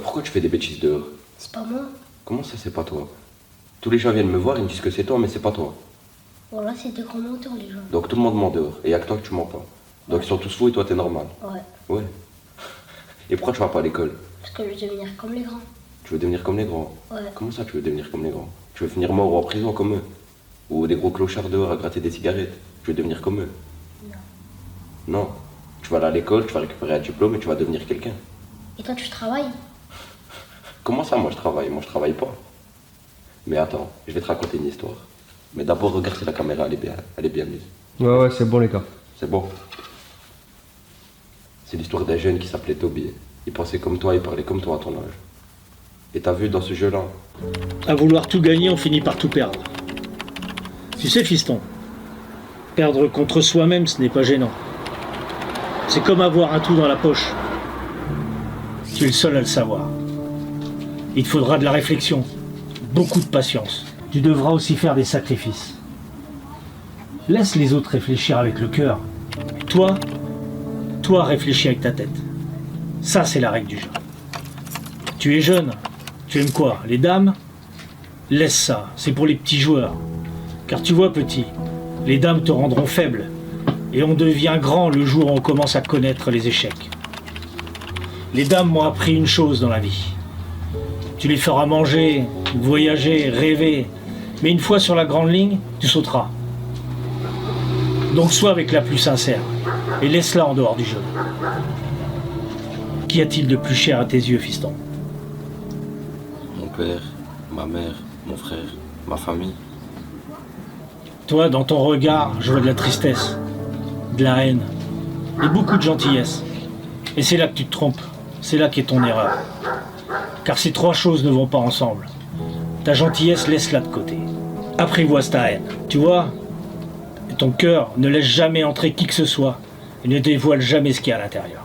Pourquoi tu fais des bêtises dehors? C'est pas moi. Comment ça, c'est pas toi? Tous les gens viennent me voir, ils me disent que c'est toi, mais c'est pas toi. Voilà, c'est des grands menteurs, les gens. Donc tout le monde ment dehors, et y'a que toi que tu mens pas. Donc ils sont tous fous et toi t'es normal. Ouais. Ouais. Et pourquoi tu vas pas à l'école? Parce que je veux devenir comme les grands. Tu veux devenir comme les grands? Ouais. Comment ça tu veux devenir comme les grands? Tu veux finir mort ou en prison comme eux? Ou des gros clochards dehors à gratter des cigarettes? Tu veux devenir comme eux? Non. Non. Tu vas aller à l'école, tu vas récupérer un diplôme et tu vas devenir quelqu'un. Et toi, tu travailles? Comment ça, moi je travaille? Moi je travaille pas. Mais attends, je vais te raconter une histoire. Mais d'abord, regarde si la caméra elle est bien mise. Ouais, c'est bon les gars. C'est bon. C'est l'histoire d'un jeune qui s'appelait Toby. Il pensait comme toi, il parlait comme toi à ton âge. Et t'as vu dans ce jeu-là? À vouloir tout gagner, on finit par tout perdre. Tu sais, fiston, perdre contre soi-même, ce n'est pas gênant. C'est comme avoir un trou dans la poche. Tu es le seul à le savoir. Il te faudra de la réflexion, beaucoup de patience. Tu devras aussi faire des sacrifices. Laisse les autres réfléchir avec le cœur. Toi réfléchis avec ta tête. Ça, c'est la règle du jeu. Tu es jeune. Tu aimes quoi? Les dames? Laisse ça, c'est pour les petits joueurs. Car tu vois, petit, les dames te rendront faible. Et on devient grand le jour où on commence à connaître les échecs. Les dames m'ont appris une chose dans la vie. Tu les feras manger, voyager, rêver. Mais une fois sur la grande ligne, tu sauteras. Donc sois avec la plus sincère. Et laisse-la en dehors du jeu. Qu'y a-t-il de plus cher à tes yeux, fiston? Mon père, ma mère, mon frère, ma famille. Toi, dans ton regard, je vois de la tristesse, de la haine et beaucoup de gentillesse. Et c'est là que tu te trompes. C'est là qu'est ton erreur. Car ces trois choses ne vont pas ensemble. Ta gentillesse, laisse-la de côté. Apprivoise ta haine. Tu vois? Et ton cœur ne laisse jamais entrer qui que ce soit et ne dévoile jamais ce qu'il y a à l'intérieur.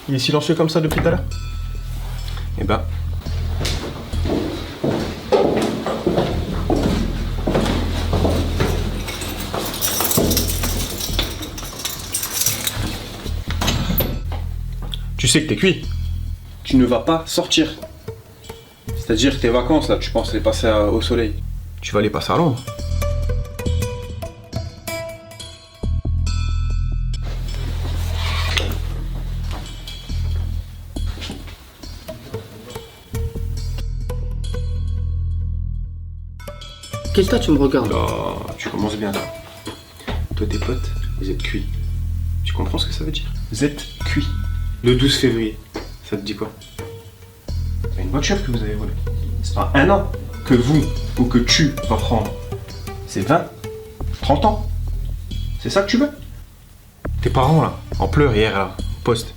Il est silencieux comme ça depuis tout à l'heure? Eh ben. Tu sais que t'es cuit. Tu ne vas pas sortir. C'est-à-dire tes vacances là, tu penses les passer au soleil. Tu vas les passer à l'ombre. Quel tas tu me regardes? Oh, tu commences bien là. Toi tes potes, vous êtes cuits. Tu comprends ce que ça veut dire? Vous êtes cuits. Le 12 février, ça te dit quoi? C'est une voiture que vous avez volée. C'est pas un an que vous ou que tu vas prendre. C'est 20, 30 ans. C'est ça que tu veux? Tes parents là, en pleurs hier là, au poste.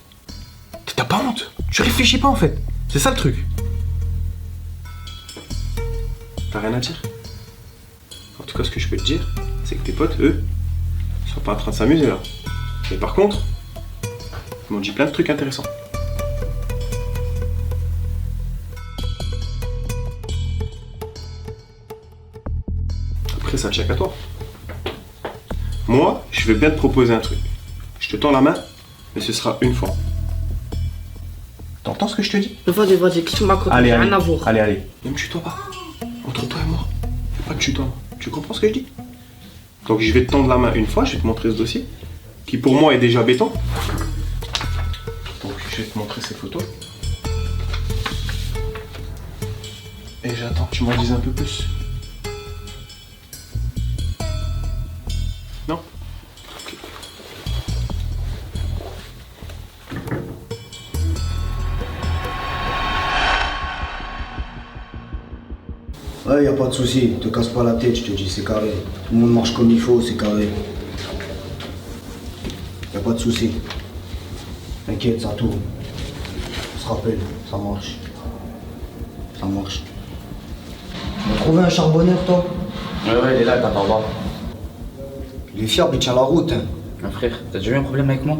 T'as pas honte? Tu réfléchis pas en fait. C'est ça le truc. T'as rien à dire? En tout cas, ce que je peux te dire, c'est que tes potes, eux, sont pas en train de s'amuser là. Mais par contre, ils m'ont dit plein de trucs intéressants. Après, ça tient qu'à toi. Moi, je vais bien te proposer un truc. Je te tends la main, mais ce sera une fois. T'entends ce que je te dis? Vas-y, qu'est-ce que tu m'accroches? Allez, J'ai allez, rien à voir. allez. Ne me tutoie pas. Entre toi et moi, fais pas de tutoie. Tu comprends ce que je dis? Donc je vais te tendre la main une fois, je vais te montrer ce dossier, qui pour moi est déjà béton. Donc je vais te montrer ces photos. Et j'attends que tu m'en dises un peu plus. Non? Ok. Ouais, y a pas de souci, te casse pas la tête, je te dis, c'est carré. Tout le monde marche comme il faut, c'est carré. Y a pas de souci. T'inquiète, ça tourne. On se rappelle, ça marche. Ça marche. On a trouvé un charbonneur, toi? Ouais, il est là, t'as pas voir. Il est fiable, il tient la route. Hein. Ah, frère, t'as déjà eu un problème avec moi?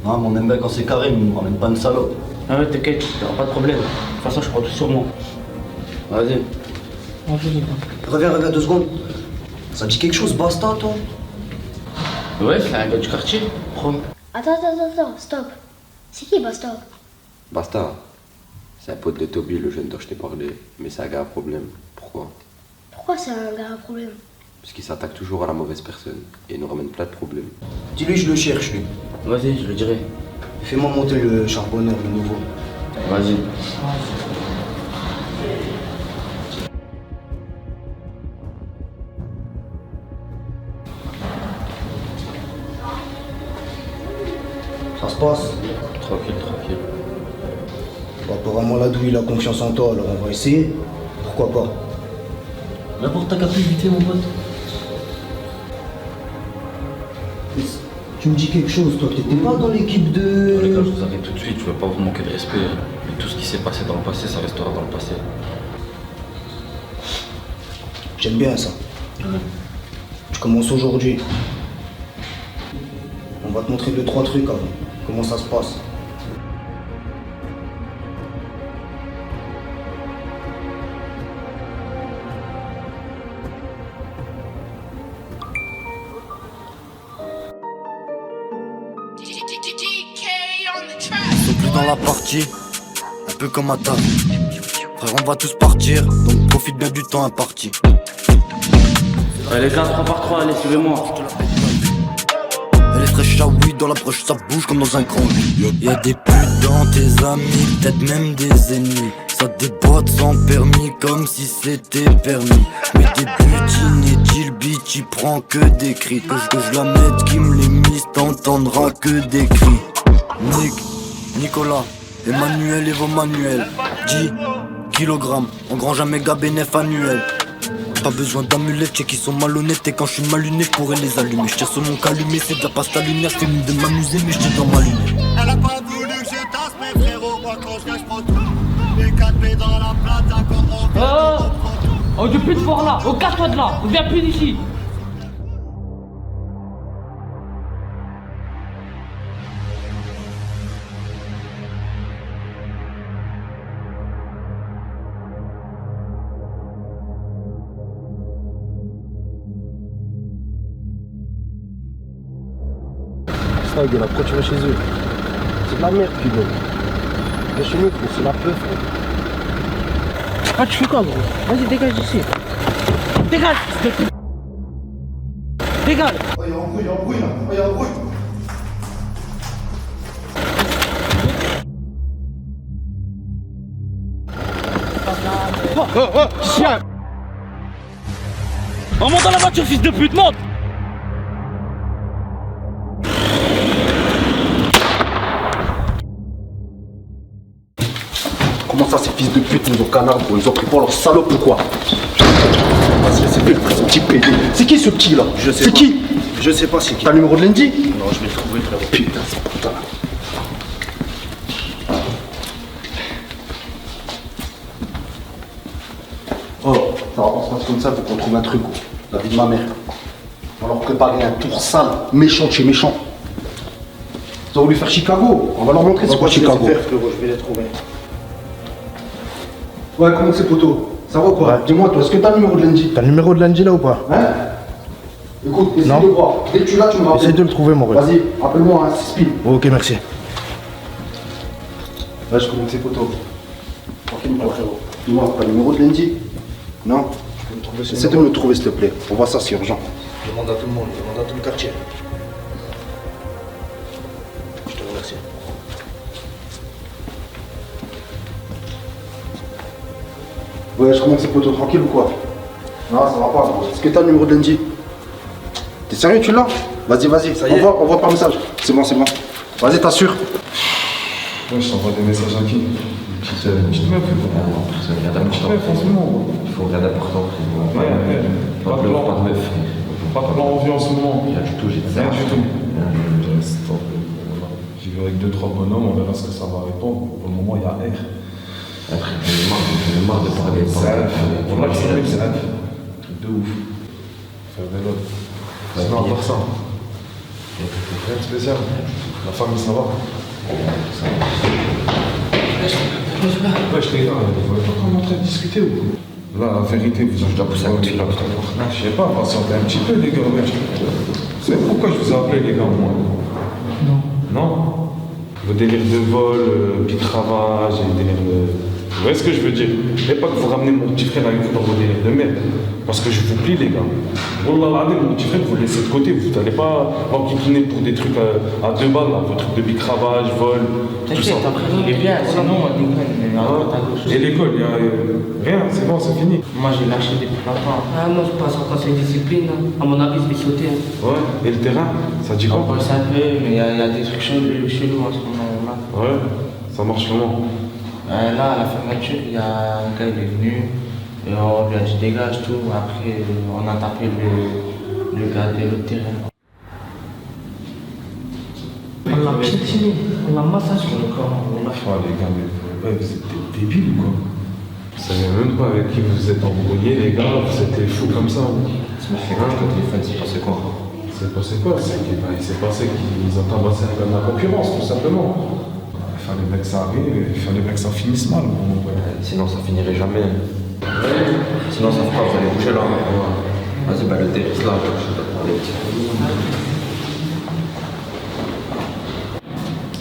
Non, mon mec, quand c'est carré, il me ramène pas une salope. Ah ouais, t'inquiète, t'auras pas de problème. De toute façon, je prends tout sur moi. Vas-y. Reviens 2 secondes. Ça dit quelque chose, Basta, toi? Ouais, c'est un gars du quartier. Prends. Attends, stop. C'est qui Basta? Basta. C'est un pote de Toby, le jeune dont je t'ai parlé. Mais c'est un gars à problème. Pourquoi? Pourquoi c'est un gars à problème? Parce qu'il s'attaque toujours à la mauvaise personne. Et il nous ramène plein de problèmes. Dis-lui, je le cherche, lui. Vas-y, je le dirai. Fais-moi monter le charbonneur, le nouveau. Vas-y. Ça se passe? Tranquille. Bon, apparemment, la douille, il a confiance en toi, alors on va essayer. Pourquoi pas? N'importe ta plus vite fait, mon pote. Tu me dis quelque chose, toi, t'étais pas dans l'équipe Les gars, de... je vous arrête tout de suite, je veux pas vous manquer de respect. Mais tout ce qui s'est passé dans le passé, ça restera dans le passé. J'aime bien ça. Tu commences aujourd'hui. On va te montrer 2-3 trucs avant. Comment ça se passe. Ils sont plus dans la partie, un peu comme à table. Frère, on va tous partir, donc profite bien du temps imparti. Les gars, 3 par 3, allez, suivez-moi. Elle est fraîche à oui, dans la broche ça bouge comme dans un grand lit. Y'a des putes dans tes amis, peut-être même des ennemis. Ça déboîte sans permis, comme si c'était permis. Mais des butines et deal bitch, il prend que des cris. Que je la mette, qui me les mise, t'entendras que des cris. Nicolas, Emmanuel et vos manuels. 10 kilogrammes, on grand jamais bénéf annuel. Pas besoin d'amulettes, check qu'ils sont malhonnêtes. Et quand je suis mal luné, je pourrais les allumer. Je tire sur mon calumet, c'est de la pasta lunaire. Je fais mine de m'amuser, mais je tire dans ma lunette. Elle a pas voulu que je tasse mes frérots. Moi quand je prends tout. Les 4 P dans la plata comme on vient. Oh, de plus de voir là. Oh, casse-toi de là. Viens plus d'ici. Ça, il a pourquoi tu vas chez eux? C'est de la merde qu'ils veulent. Mais chez nous, c'est la peur, frère. Ah, tu fais quoi, gros? Vas-y, dégage d'ici. Dégage, s'il te plaît. Dégage. Oh, il y a un bruit là. Oh, il y a un bruit. Chien. On monte dans la voiture, fils de pute, monte. Comment ça, ces fils de pute nous ont canard, gros? Ils ont pris pour leur salope ou quoi? Vas-y, laissez faire ce petit PD. C'est qui ce petit là? Je sais pas. C'est qui? Je sais pas c'est qui. T'as le numéro de Lendy? Non, je vais le trouver, frérot. Putain, c'est putain. Oh, ça va pas se passer comme ça, faut qu'on trouve un truc, gros. La vie de ma mère. On va leur préparer un tour sale, méchant de chez méchant. Ils ont voulu faire Chicago. On va leur montrer c'est quoi Chicago. Faire, frérot, je vais les trouver. Ouais, comment c'est, poteau? Ça va quoi? Dis-moi, toi, est-ce que t'as le numéro de Lendy? T'as le numéro de Lendy là ou pas? Hein? Écoute, essaye de voir. Dès que tu l'as, tu me rappelles. Essaye de le trouver, mon ref. Vas-y, appelle-moi, hein, c'est Speed. Ok, merci. Ouais, je connais ses poteaux. Tranquille, mon frérot. Dis-moi, t'as le numéro de Lendy? Non? Essaie de me le trouver, s'il te plaît. On voit ça, c'est urgent. Je demande à tout le monde, je demande à tout le quartier. Je te remercie. Ouais, je connais ses poteaux, tranquille ou quoi? Non, ça va pas, gros. Est-ce que t'as le numéro de Lendy? T'es sérieux, tu l'as? Vas-y, ça y est. On voit par message. C'est bon. Vas-y, t'assures. Ouais, je t'envoie des messages à qui? Je te mets un peu pour moi. C'est rien d'important. Ouais, franchement. Il faut rien d'important. Ouais. Pas de meuf, pas de meuf. Pas de plan en vue en ce moment. Rien du tout, j'ai dit ça. Rien du tout. J'y vais avec 2-3 bonhommes, on verra ce que ça va répondre. Pour le moment, il y a R. J'en ai marre de parler. On va tirer le zap. De ouf. Faire des lots. Sinon, à part ça. Rien de spécial. La famille, ça va? Wesh les gars, vous êtes encore en train de discuter ou quoi? Là, la vérité, vous avez... Je dois pousser un coup de fil là, putain. Je sais pas, patientez un petit peu les gars, wesh. Vous savez pourquoi je vous ai appelé les gars, moi? Non. Non? Vos délires de vol, pitravage et délires de... Vous voyez ce que je veux dire? Et pas que vous ramenez mon petit frère avec vous dans vos délires de merde. Parce que je vous plie les gars. Wallah, mon petit frère, vous le laissez de côté, vous n'allez pas enquiquiner pour des trucs à 2 balles, là, vos trucs de bicravage, vol, tout ça. Il est bien, sinon, Et l'école, il n'y a rien, c'est bon, c'est fini. Moi, j'ai lâché depuis longtemps. Ah, moi, je passe en conseil de discipline. À mon avis, je vais sauter. Ouais, et le terrain, ça dit quoi? On pense un peu, mais il y a des trucs chelous en ce moment. Ouais, ça marche comment? Là, à la fermeture, il y a un gars, il est venu. Et on lui a dit dégage tout. Après, on a tapé le gars de l'autre terrain. On l'a piétiné, on l'a massacré. Les gars, mais vous êtes des débiles ou quoi? Vous savez même pas avec qui vous êtes embrouillés, les gars, vous êtes des fous comme ça. Tu m'as fait quoi le téléphone, c'est passé quoi? C'est passé quoi? Il s'est passé qu'ils ont tabassé un gars de la concurrence, tout simplement. Il fallait bien que ça arrive, il fallait bien que ça finisse mal. Sinon ça finirait jamais. Sinon ça fera, vous allez bouger là. Vas-y, bah le dérisque là, je dois parler un petit peu.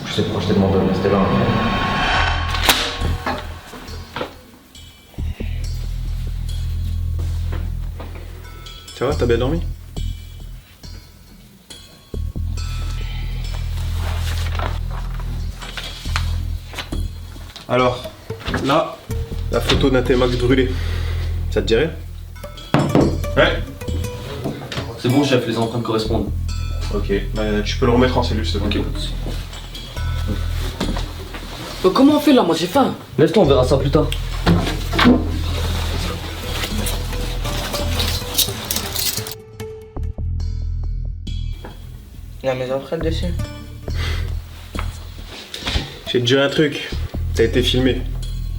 Je sais pourquoi je t'ai demandé de rester là. Ça va, t'as bien dormi? Alors, là, la photo d'un T-Max brûlé. Ça te dirait? Ouais. C'est bon, chef, les empreintes correspondent. Ok, bah, tu peux le remettre en cellule, c'est bon. Ok. Comment on fait là? Moi j'ai faim. Laisse-toi, on verra ça plus tard. Il y a mes empreintes dessus. J'ai te dire un truc, t'as été filmé.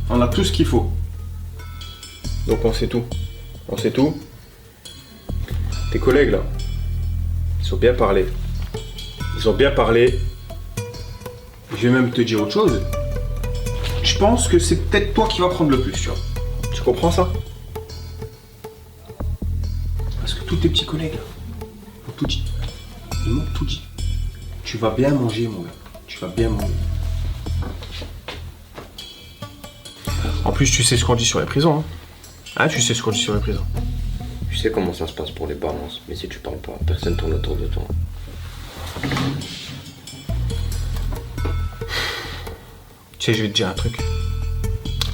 On a tout ce qu'il faut. Donc on sait tout. On sait tout. Tes collègues là, ils ont bien parlé. Ils ont bien parlé. Je vais même te dire autre chose. Je pense que c'est peut-être toi qui vas prendre le plus, tu vois. Tu comprends ça? Parce que tous tes petits collègues là, ils m'ont tout dit. Ils m'ont tout dit. Tu vas bien manger, mon gars. Tu vas bien manger. En plus, tu sais ce qu'on dit sur les prisons, hein? Ah, tu sais ce qu'on dit sur les prisons. Tu sais comment ça se passe pour les balances, mais si tu parles pas, personne tourne autour de toi. Tu sais, je vais te dire un truc.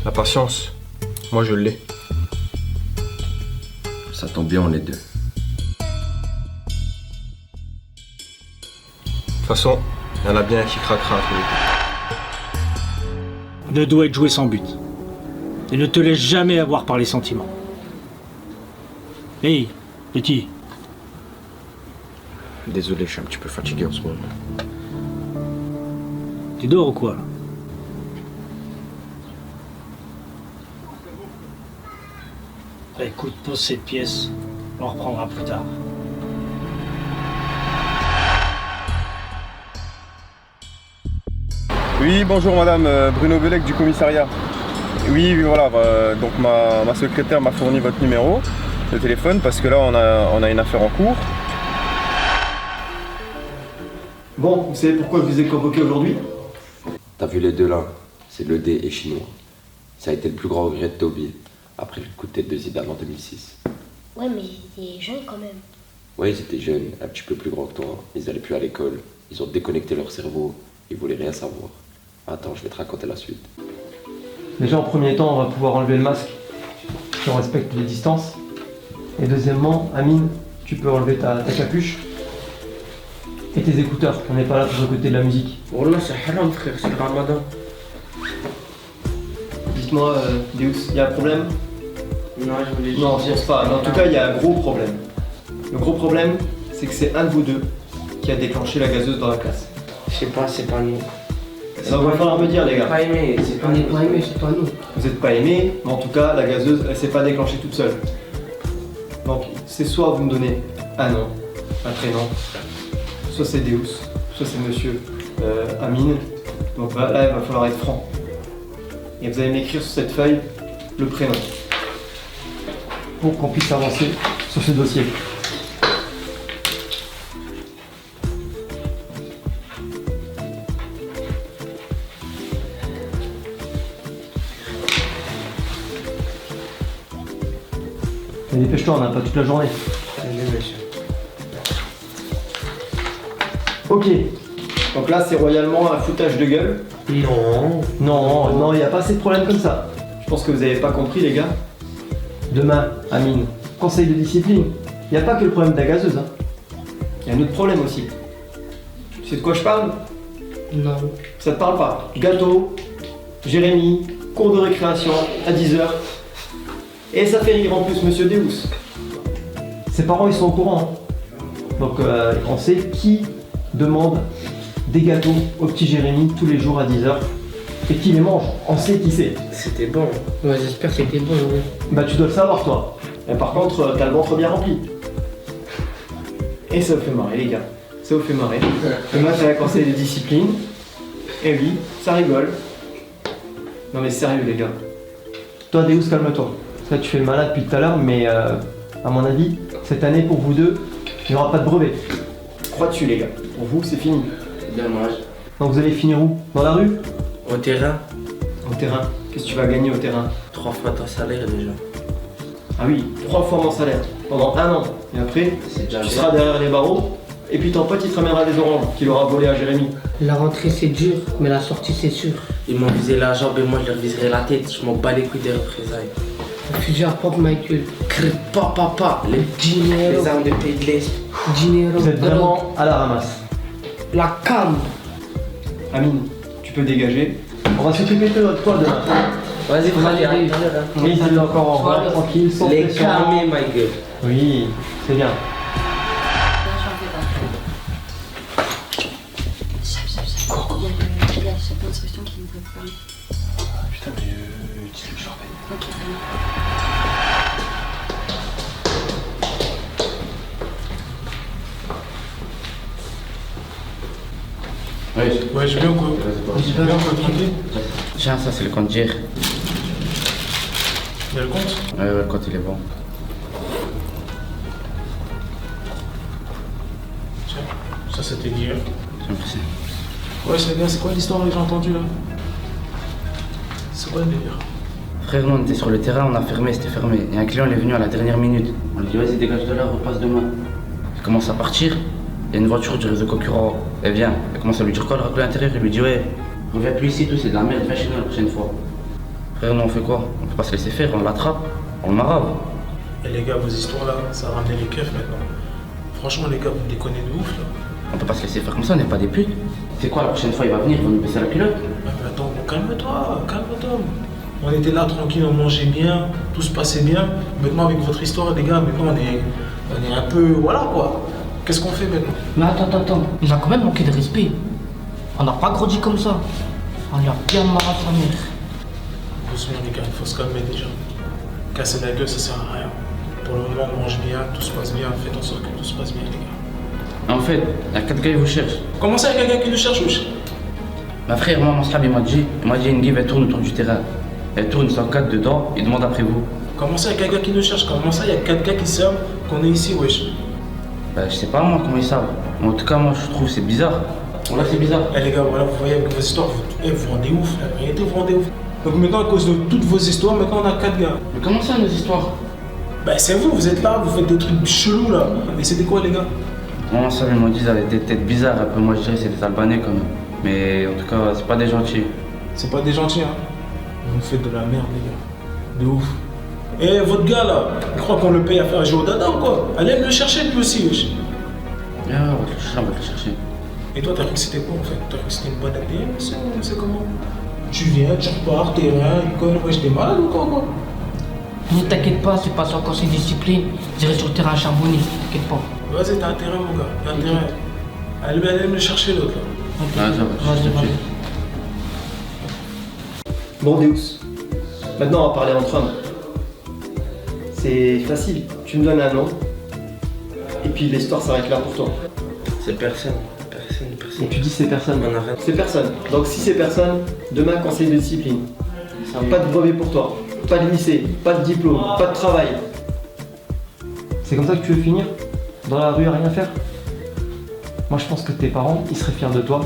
La patience, moi je l'ai. Ça tombe bien, on est deux. De toute façon, il y en a bien un qui craquera à tous les coups. Ne doit être joué sans but. Et ne te laisse jamais avoir par les sentiments. Hey, petit. Désolé, je suis un petit peu fatigué en ce moment. Tu dors ou quoi là? Écoute, pose cette pièce, on reprendra plus tard. Oui, bonjour madame, Bruno Belec du commissariat. Oui, voilà, donc ma secrétaire m'a fourni votre numéro de téléphone parce que là on a une affaire en cours. Bon, vous savez pourquoi je vous ai convoqué aujourd'hui? T'as vu les deux là? C'est le D et chinois. Ça a été le plus grand regret de Toby, après le coup de tête de Zidane en 2006. Ouais, mais il est jeune quand même. Ouais, ils étaient jeunes, un petit peu plus grands que toi. Ils allaient plus à l'école. Ils ont déconnecté leur cerveau. Ils voulaient rien savoir. Attends, je vais te raconter la suite. Déjà, en premier temps, on va pouvoir enlever le masque si on respecte les distances. Et deuxièmement, Amine, tu peux enlever ta capuche et tes écouteurs. On n'est pas là pour écouter de la musique. Oh là, c'est haram, frère, c'est le ramadan. Dites-moi, Deus, il y a un problème? Non, je voulais juste. Non, je pense pas. Mais en tout cas, il y a un gros problème. Le gros problème, c'est que c'est un de vous deux qui a déclenché la gazeuse dans la classe. Je sais pas, c'est pas nous. Alors, il va falloir me dire, les gars. Pas aimé, c'est pas On n'est pas aimé, c'est pas nous. Vous n'êtes pas aimé, mais en tout cas, la gazeuse, elle s'est pas déclenchée toute seule. Donc, c'est soit vous me donnez un nom, un prénom, soit c'est Deus, soit c'est monsieur Amine. Donc là, il va falloir être franc. Et vous allez m'écrire sur cette feuille le prénom. Pour qu'on puisse avancer sur ce dossier. Mais dépêche-toi, on n'a pas toute la journée. Ok. Donc là, c'est royalement un foutage de gueule. Non, il n'y a pas assez de problèmes comme ça. Je pense que vous n'avez pas compris, les gars. Demain, Amine, conseil de discipline. Il n'y a pas que le problème de la gazeuse. Hein. Il y a un autre problème aussi. Tu sais de quoi je parle? Non. Ça te parle pas? Gâteau, Jérémy, cours de récréation à 10h. Et ça fait rire en plus Monsieur Deus. Ses parents, ils sont au courant. Hein. Donc, on sait qui demande des gâteaux au petit Jérémy tous les jours à 10h et qui les mange. On sait qui c'est. C'était bon. Ouais, j'espère que c'était bon. Oui. Bah, tu dois le savoir, toi. Et par contre, t'as le ventre bien rempli. Et ça vous fait marrer, les gars. Ça vous fait marrer. Et moi, t'as la conseil de discipline. Et oui, ça rigole. Non mais sérieux, les gars. Toi, Deus, calme-toi. Là, tu fais le malade depuis tout à l'heure, mais à mon avis, cette année, pour vous deux, il n'y aura pas de brevet. Crois dessus, les gars. Pour vous, c'est fini. Dommage. Donc, vous allez finir où? Dans la rue? Au terrain, Au terrain. Qu'est-ce que tu vas gagner au terrain? 3 fois ton salaire déjà. Ah oui, 3 fois mon salaire. Pendant 1 an. Et après, C'est déjà tu bien. seras derrière les barreaux. Et puis ton pote, il te ramènera des oranges qu'il aura volé à Jérémy. La rentrée c'est dur, mais la sortie c'est sûr. Ils m'ont visé la jambe et moi je leur viserai la tête. Je m'en bats les couilles des représailles. Le fusil à pompe Michael. Crée pas papa, les Dinero. armes de pays de l'Est. Dinero. Vous êtes vraiment à la ramasse. La cam. Amine, tu peux dégager. On va s'occuper de toi demain. Vas-y, Freddy, Allez. Et dis-le encore au revoir, Voilà. tranquille, sans les pression. camés, my gueule. Oui, c'est bien. Il y a le chef d'instruction qui nous a parlé. Putain, mais dis-le que je rappelle. Ok, très bien. Ouais, je viens ou quoi? J'ai Viens quoi, tranquille? Tiens, ça c'est le compte d'hier. Il y a le compte? Ouais, le compte il est bon. Tiens, ça c'était d'hier. Merci. Ouais, c'est bien, c'est quoi l'histoire que j'ai entendue là? C'est quoi le délire? Frère, nous on était sur le terrain, on a fermé, c'était fermé. Et un client il est venu à la dernière minute. On lui dit vas-y dégage de là, repasse demain. Il commence à partir, il y a une voiture du réseau concurrent, elle vient. Elle commence à lui dire quoi, le règle intérieur, il lui dit ouais, reviens plus ici, tout c'est de la merde, viens chez nous la prochaine fois. Frère, nous on fait quoi? On peut pas se laisser faire, on l'attrape, on le marave. Et les gars, vos histoires là, ça a ramené les keufs maintenant. Franchement, les gars, vous déconnez de ouf là. On peut pas se laisser faire comme ça, on n'est pas des putes. C'est quoi, la prochaine fois il va venir, il va nous baisser la culotte? Ouais, mais attends, calme-toi, calme-toi. On était là tranquille, on mangeait bien, tout se passait bien. Maintenant, avec votre histoire, les gars, maintenant on est un peu. Voilà quoi. Qu'est-ce qu'on fait maintenant? Mais attends. Il a quand même manqué de respect. On n'a pas grandi comme ça. On lui a bien marre à sa mère. Doucement, les gars, il faut se calmer déjà. Casser la gueule, ça sert à rien. Pour le moment, on mange bien, tout se passe bien, faites en sorte que tout se passe bien, les gars. En fait, il y a 4 gars qui vous cherchent. Comment ça, il y a quelqu'un qui nous cherche, wesh? Ma frère, moi, mon slab, il m'a dit une give, elle tourne autour du terrain. Elle tourne, ils sont 4 dedans, ils demandent après vous. Comment ça, il y a quelqu'un qui nous cherche? Comment ça, il y a 4 gars qui savent qu'on est ici, wesh? Bah, je sais pas moi comment ils savent. Mais en tout cas, moi, je trouve c'est bizarre. Voilà, c'est bizarre. Eh les gars, voilà, vous voyez avec vos histoires, vous vendez ouf, la vérité, vous vendez ouf. Donc maintenant, à cause de toutes vos histoires, maintenant on a 4 gars. Mais comment ça, nos histoires? Bah c'est vous êtes là, vous faites des trucs chelous là. Et c'était quoi les gars? Moi, ça, ils m'ont dit, ils avaient des têtes bizarres. Un peu, moi, je dirais, c'est des Albanais quand même. Mais en tout cas, c'est pas des gentils. C'est pas des gentils, hein. Vous faites de la merde, les gars. De ouf. Et votre gars là, il croit qu'on le paye à faire jouer au dada ou quoi? Allez me le chercher lui aussi, wesh. Ah, on va te le chercher. Et toi, t'as cru que c'était quoi en fait? T'as cru que c'était une bonne ADM, c'est comment? Tu viens, tu repars, terrain, école, wesh, t'es malade ou quoi? Ne t'inquiète pas, c'est pas encore ses disciplines. J'irai sur le terrain à Charbonnier, t'inquiète pas. Vas-y, t'as un terrain, mon gars, t'as un terrain. Allez me le chercher l'autre là. Ah, ça va, je te Bon, Deus. Maintenant, on va parler entre hommes. C'est facile. Tu me donnes un nom. Et puis l'histoire s'arrête là pour toi. C'est personne. Et tu dis c'est personne. On arrête. C'est personne. Donc si c'est personne, demain conseil de discipline. Pas de brevet pour toi. Pas de lycée. Pas de diplôme. Pas de travail. C'est comme ça que tu veux finir? Dans la rue à rien faire? Moi je pense que tes parents, ils seraient fiers de toi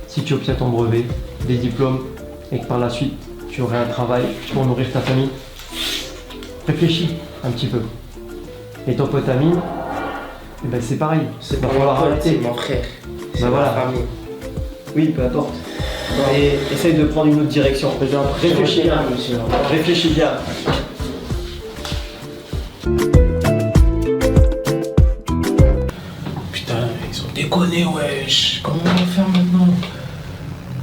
si tu obtiens ton brevet, des diplômes et que par la suite tu aurais un travail pour nourrir ta famille. Réfléchis un petit peu. Et ton pote Amine, eh ben c'est pareil. C'est va pas falloir mon pote, arrêter. c'est mon frère. C'est Ben ma voilà. famille. Oui, peu importe. Et essaye de prendre une autre direction. Réfléchis bien, monsieur. Réfléchis bien. Putain, ils ont déconné, wesh. Comment on va faire maintenant?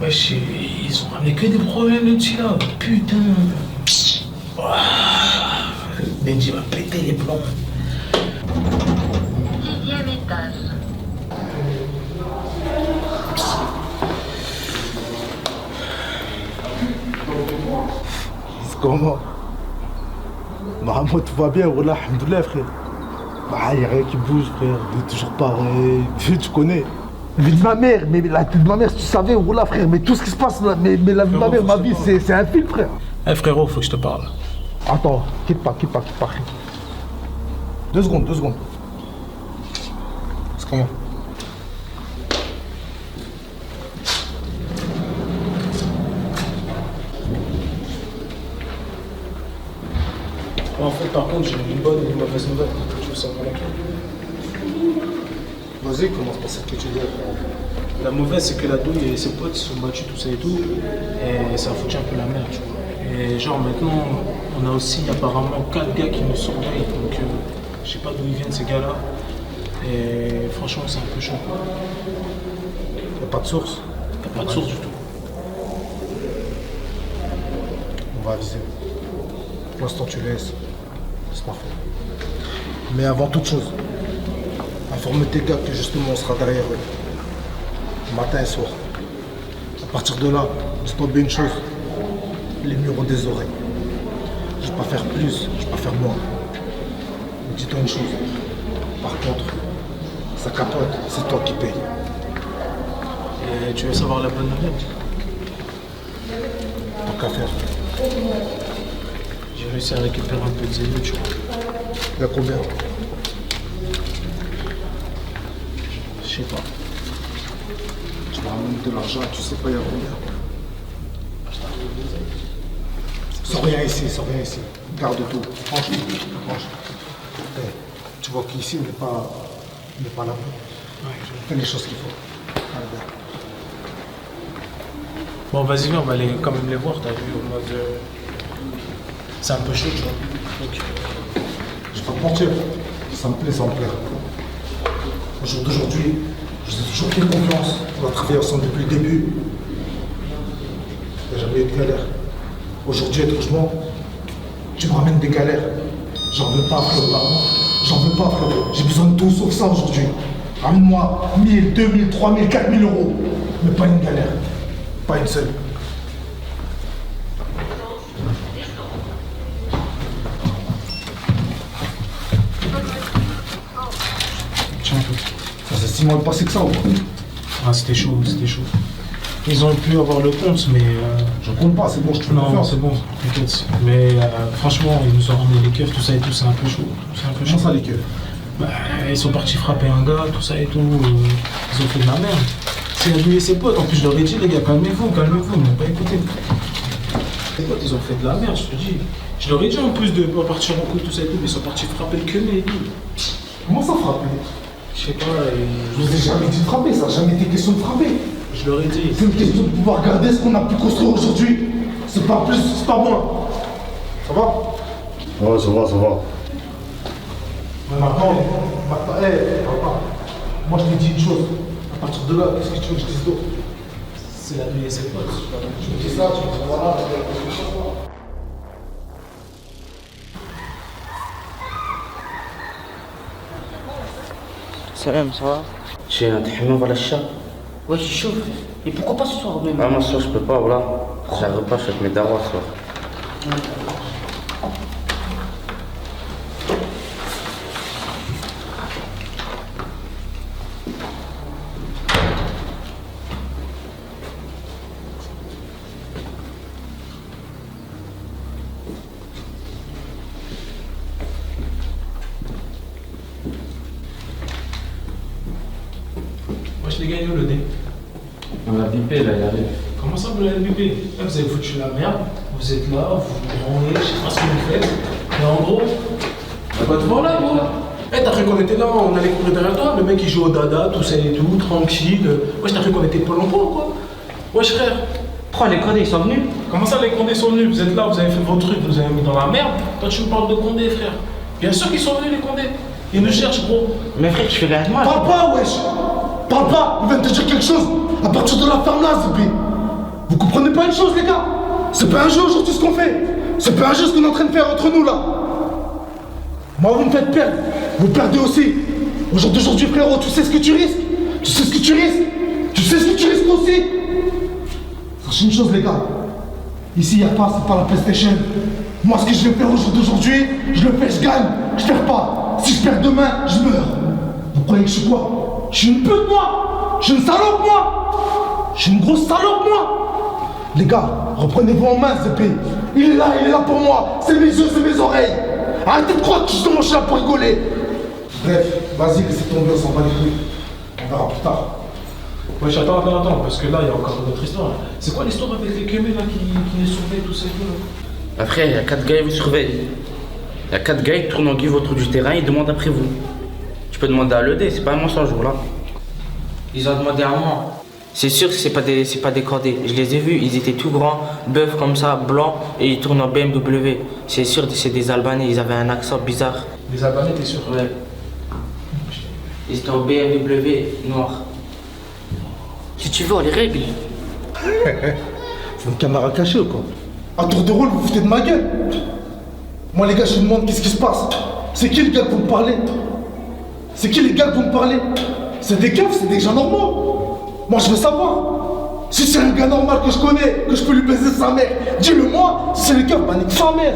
Wesh, ils ont ramené que des problèmes, le petit là. Putain. Ouah. Benji va péter les plombs. 6e étage. C'est comment? Bah moi tout va bien, wallah, alhamdoulilah frère. Bah y'a rien qui bouge frère, toujours pareil, tu connais. La vie de ma mère, mais la vie de ma mère si tu savais, wallah frère, mais tout ce qui se passe là, mais la vie de ma mère, ma vie c'est un film frère. Eh frérot, faut que je te parle. Attends, quitte pas. 2 secondes. C'est comment? En fait, par contre, j'ai une bonne et une mauvaise nouvelle. Je veux savoir laquelle. Vas-y, commence par cette que tu dis. La mauvaise, c'est que la douille et ses potes se sont battus, tout ça et tout. Et ça a foutu un peu la merde, tu vois. Et genre maintenant, on a aussi apparemment 4 gars qui nous surveillent. Donc, je sais pas d'où ils viennent ces gars-là. Et franchement, c'est un peu chaud. Y'a pas de source? Y'a pas de source du tout. On va aviser. Pour l'instant, tu laisses. C'est parfait. Mais avant toute chose, informe tes gars que justement on sera derrière eux. Matin et soir. À partir de là, dis-toi bien une chose. Les murs ont des oreilles. Je vais pas faire plus, je vais pas faire moins. Mais dis-toi une chose. Par contre, ça capote, c'est toi qui payes. Et tu veux savoir la bonne nouvelle? Tant qu'à faire. J'ai réussi à récupérer un peu de zélo, tu vois. Il y a combien? Je sais pas. Tu vas ramener de l'argent, tu sais pas il y a combien? Sans rien ici. Garde tout. Franchement. Hey, tu vois qu'ici, on n'est pas là. Fais les choses qu'il faut. Allez, bien. Bon, vas-y, on va aller quand même les voir, t'as vu, au mode. C'est un peu chaud, tu vois. Donc, je vais pas te mentir, ça me plaît. Au jour d'aujourd'hui, je vous ai toujours fait confiance. On a travaillé ensemble depuis le début. Il n'y a jamais eu de galère. Aujourd'hui, étrangement, tu me ramènes des galères. J'en veux pas, frérot. J'ai besoin de tout sauf ça aujourd'hui. Ramène-moi 1000, 2000, 3000, 4000 euros. Mais pas une galère. Pas une seule. tiens, ça s'est 6 mois passé que ça ou pas? Ah, c'était chaud. Ils ont pu avoir le compte, mais. Je compte pas, c'est bon, je te fais confiance. Non, c'est bon, t'inquiète. Mais franchement, ils nous ont ramené les keufs, tout ça et tout, c'est un peu chaud. Comment ça, les keufs? Bah, ils sont partis frapper un gars, tout ça et tout. Ils ont fait de la merde. C'est lui et ses potes. En plus, je leur ai dit, les gars, calmez-vous, ils m'ont pas écouté. Les potes, ils ont fait de la merde, je te dis. Je leur ai dit en plus de pas partir en couille, tout ça et tout, mais ils sont partis frapper le queue et tout. Comment ça frapper? Je sais pas. Je vous ai jamais dit de frapper, ça n'a jamais été question de frapper. Je leur ai dit. C'est une question de pouvoir garder ce qu'on a pu construire aujourd'hui. C'est pas plus, c'est pas moins. Ça va? Ouais, ça va. Mais maintenant, papa, moi je t'ai dit une chose. À partir de là, qu'est-ce que tu veux que je dise d'autre? C'est la nuit et ses potes. Tu me dis ça, tu me dis voilà. Salam, ça va? J'ai un théma, voilà le chat. Ouais, je suis chaud. Et pourquoi pas ce soir même? Ah, moi, ce soir, je peux pas, voilà. J'arrive pas, je fais mes darons ce soir. Moi, je l'ai gagné le dé. On l'a bipé là, il arrive. Comment ça, vous l'avez bipé? Là, vous avez foutu la merde, vous êtes là, vous vous branlez, je sais pas ce que vous faites. Mais en gros, on va te voir là, gros. Eh, t'as cru qu'on était là, on allait courir derrière toi, le mec il joue au dada, tout ça et tout, tranquille. Wesh, t'as cru qu'on était Pôle emploi ou quoi? Wesh, frère. Pourquoi les Condés ils sont venus? Comment ça, les Condés sont venus? Vous êtes là, vous avez fait vos trucs, vous nous avez mis dans la merde. Toi, tu me parles de Condés, frère. Bien sûr qu'ils sont venus, les Condés. Ils nous cherchent, gros. Mais frère, tu fais rien de mal. Parle pas, wesh. Parle pas, il vient de te dire quelque chose. À partir de la ferme là, Zébi. Vous comprenez pas une chose, les gars? C'est pas un jeu aujourd'hui ce qu'on fait. C'est pas un jeu ce qu'on est en train de faire entre nous là. Moi, vous me faites perdre. Vous perdez aussi. Au jour d'aujourd'hui, frérot, tu sais ce que tu risques. Tu sais ce que tu risques. Tu sais ce que tu risques aussi. Sachez une chose, les gars. Ici, il n'y a pas, c'est pas la PlayStation. Moi, ce que je vais faire au jour d'aujourd'hui, je le fais, je gagne. Je perds pas. Si je perds demain, je meurs. Vous croyez que je suis quoi? Je suis une pute, moi. Je suis une salope, moi. Je suis une grosse salope, moi. Les gars, reprenez-vous en main, Zépé. Il est là pour moi. C'est mes yeux, c'est mes oreilles. Arrêtez de croire que justement je suis là pour rigoler. Bref, vas-y, laissez tomber, on s'en bat les couilles. On verra plus tard. Wesh, attends, parce que là, il y a encore une autre histoire. C'est quoi l'histoire avec les kémés là qui les surveillent, tout ça et tout là? Après, il y a 4 gars, ils vous surveillent. Il y a 4 gars, ils tournent en guive autour du terrain, ils demandent après vous. Tu peux demander à l'ED, c'est pas à moi ce jour-là. Ils ont demandé à moi. C'est sûr que c'est pas des cordés. Je les ai vus, ils étaient tout grands, bœufs comme ça, blancs, et ils tournent en BMW. C'est sûr que c'est des Albanais, ils avaient un accent bizarre. Les Albanais, t'es sûr? Ouais. Ils étaient en BMW noir. Si tu veux, on les règle. C'est une caméra cachée ou quoi? À tour de rôle, vous vous foutez de ma gueule. Moi, les gars, je vous demande qu'est-ce qui se passe. C'est qui les gars que vous me parlez? C'est qui les gars que vous me parlez? C'est des keufs, c'est des gens normaux. Moi, je veux savoir. Si c'est un gars normal que je connais, que je peux lui baiser sa mère, dis-le moi. Si c'est les keufs, bah nique sa mère.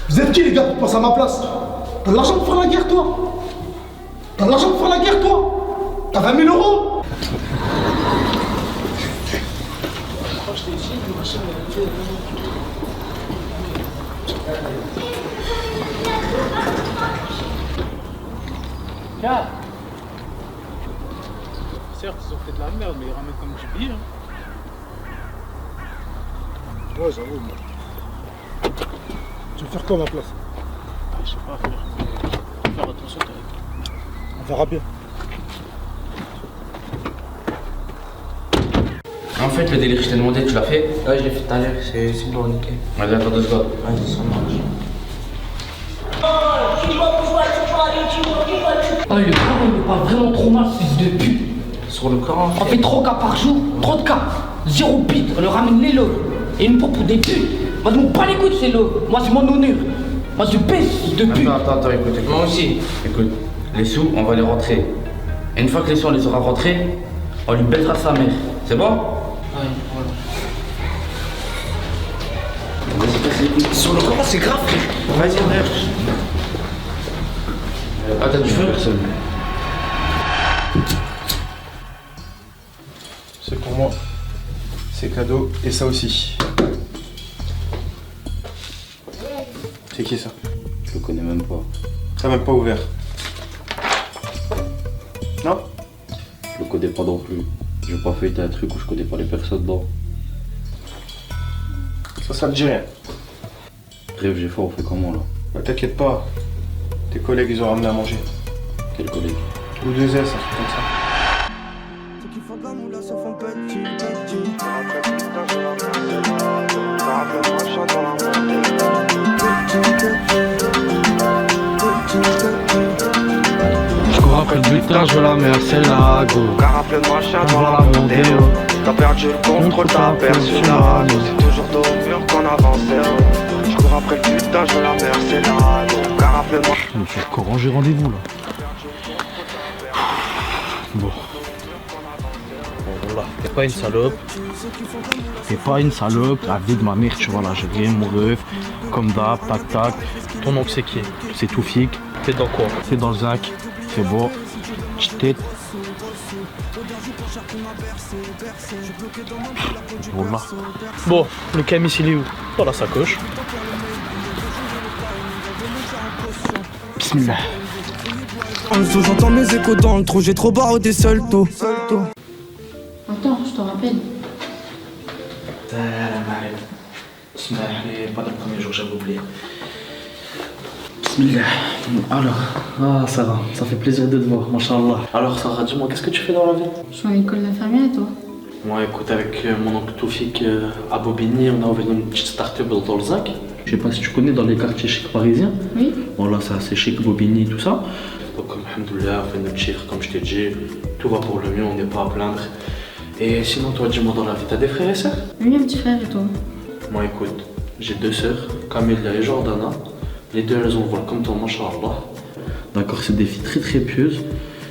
Vous êtes qui les gars pour passer à ma place? T'as de l'argent pour faire la guerre, toi? T'as de l'argent pour faire la guerre, toi? T'as 20 000 euros? Tiens. Certes, ils ont fait de la merde, mais ils ramènent comme du billet. Ouais, j'avoue, moi. Tu veux faire quoi à ma place? Je sais pas, faire attention, t'as. On verra bien. En fait, le délire que je t'ai demandé, tu l'as fait? Ouais, je l'ai fait tout à l'heure, c'est bon, nickel. Vas-y, attends 2 secondes. Vas-y, ça marche. Oh, le Coran, il me parle vraiment trop mal, fils de pute. Sur le Coran, On fait 3 cas par jour, trop de cas. 0 bite, on leur ramène les lots. Et une pour des putes. Moi, je m'en bats les couilles de ces lots. Moi, c'est mon honneur. Moi, je baisse, fils de pute. Attends, écoute. Moi aussi. Écoute, les sous, on va les rentrer. Et une fois que les sous, on les aura rentrés, on lui baisera sa mère. C'est bon? Ouais, voilà. Vas-y, casse les couilles. Sur le Coran, c'est grave, frère. Vas-y, frère. Ah, t'as du feu? Personne. C'est pour moi. C'est cadeau. Et ça aussi. C'est qui ça? Je le connais même pas. Ça même pas ouvert. Non? Je le connais pas non plus. Je vais pas feuilleter un truc où je connais pas les personnes dedans. Ça te dit rien. Bref, j'ai faim, on fait comment là? Bah, t'inquiète pas. Tes collègues, ils ont ramené à manger. Quel collègue? Ou 2S, un truc comme ça. Je cours après le butin, je la mets c'est la go. Car rappelle-moi chien dans la montée. T'as perdu le contrôle, t'as perdu la go. C'est toujours dos au mur qu'on avance. Je cours après le butin, je la mets c'est la go. Car rappelle-moi. Je me fais Coran, j'ai rendez-vous là. Bon. Wallah, t'es pas une salope. T'es pas une salope, la vie de ma mère, tu vois l'Algérie, mon rêve, comme d'hab, tac tac. Ton oncle c'est qui? C'est Toufik. T'es dans quoi? T'es dans le zinc, c'est beau. J't'ai. Wallah. Bon, le camis il est où? Dans la sacoche. Bismillah. En dessous, j'entends mes échos dans le trou, j'ai trop barodé seul tôt. Attends, je te rappelle. Bismillah, pas le premier jour, j'avais oublié. Bismillah. Alors, Sarah, ça fait plaisir de te voir, mashallah. Alors Sarah, dis-moi, qu'est-ce que tu fais dans la vie? Je suis en école d'infirmière et toi? Moi, écoute, avec mon oncle Toufik à Bobigny, on a ouvert une petite start-up dans le zinc. Je sais pas si tu connais dans les quartiers chics parisiens. Oui. Bon, là, c'est assez chic, Bobigny, tout ça. Donc, alhamdoulilah, on fait notre chiffre, comme je t'ai dit. Tout va pour le mieux, on n'est pas à plaindre. Et sinon, toi, dis-moi dans la vie, t'as des frères et sœurs? Oui, un petit frère et toi? Moi, écoute, j'ai 2 sœurs, Camélia et Jordana. Les 2, elles ont le voile comme toi, mashallah. D'accord, c'est des filles très très pieuses.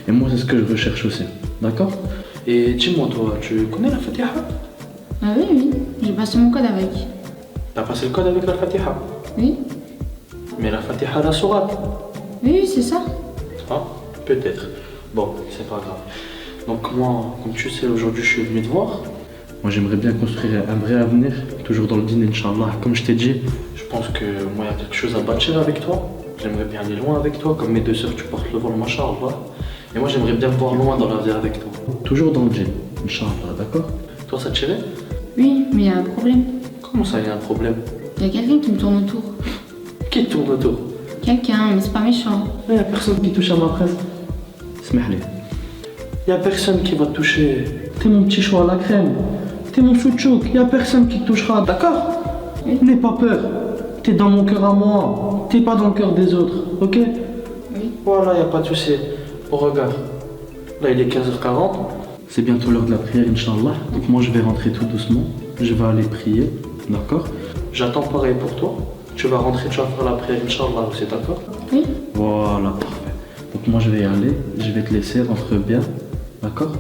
Et moi, c'est ce que je recherche aussi. D'accord? Et dis-moi, toi, tu connais la Fatiha? Ah oui, j'ai passé mon code avec. T'as passé le code avec la Fatiha? Oui. Mais la Fatiha, la sourate? Oui, c'est ça. Ah, peut-être. Bon, c'est pas grave. Donc moi, comme tu sais, aujourd'hui je suis venu te voir. Moi j'aimerais bien construire un vrai avenir, toujours dans le dîner, Inch'Allah. Comme je t'ai dit, je pense que moi il y a quelque chose à bâtir avec toi. J'aimerais bien aller loin avec toi, comme mes 2 sœurs, tu portes le vol, Masha'Allah. Et moi j'aimerais bien me voir loin dans la vie avec toi. Toujours dans le dîner, Inch'Allah, d'accord? Toi ça te tirait? Oui, mais il y a un problème. Comment ça, il y a un problème? Il y a quelqu'un qui me tourne autour. Qui te tourne autour? Quelqu'un, mais c'est pas méchant. Il n'y a personne qui touche à ma presse. Smahli. Il n'y a personne qui va te toucher. T'es mon petit choix à la crème. T'es mon chouchouk. Il n'y a personne qui te touchera, d'accord? N'aie pas peur. T'es dans mon cœur à moi. T'es pas dans le cœur des autres, ok? Oui. Voilà, il n'y a pas de souci. Oh, regarde. Là, il est 15h40. C'est bientôt l'heure de la prière, Inch'Allah. Donc moi, je vais rentrer tout doucement. Je vais aller prier, d'accord? J'attends pareil pour toi. Tu vas rentrer, tu vas faire la prière, Inch'Allah aussi, d'accord? Oui. Voilà, parfait. Donc moi je vais y aller, je vais te laisser, rentre bien, d'accord?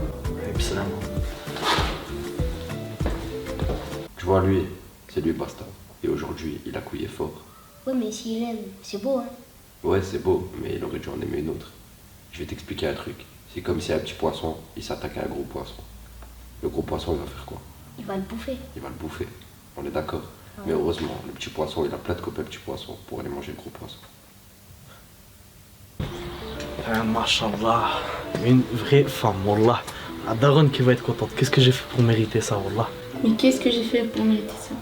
Salam. Tu vois, lui, c'est lui basta. Et aujourd'hui, il a couillé fort. Ouais, mais s'il aime, c'est beau, hein. Ouais, c'est beau, mais il aurait dû en aimer une autre. Je vais t'expliquer un truc. C'est comme si un petit poisson, il s'attaque à un gros poisson. Le gros poisson, il va faire quoi? Il va le bouffer. Il va le bouffer. On est d'accord? Mais heureusement, le petit poisson, il a plein de copains petits poissons pour aller manger le gros poisson. Mashallah, une vraie femme, wallah. La daronne qui va être contente. Qu'est-ce que j'ai fait pour mériter ça, wallah? Mais qu'est-ce que j'ai fait pour mériter ça?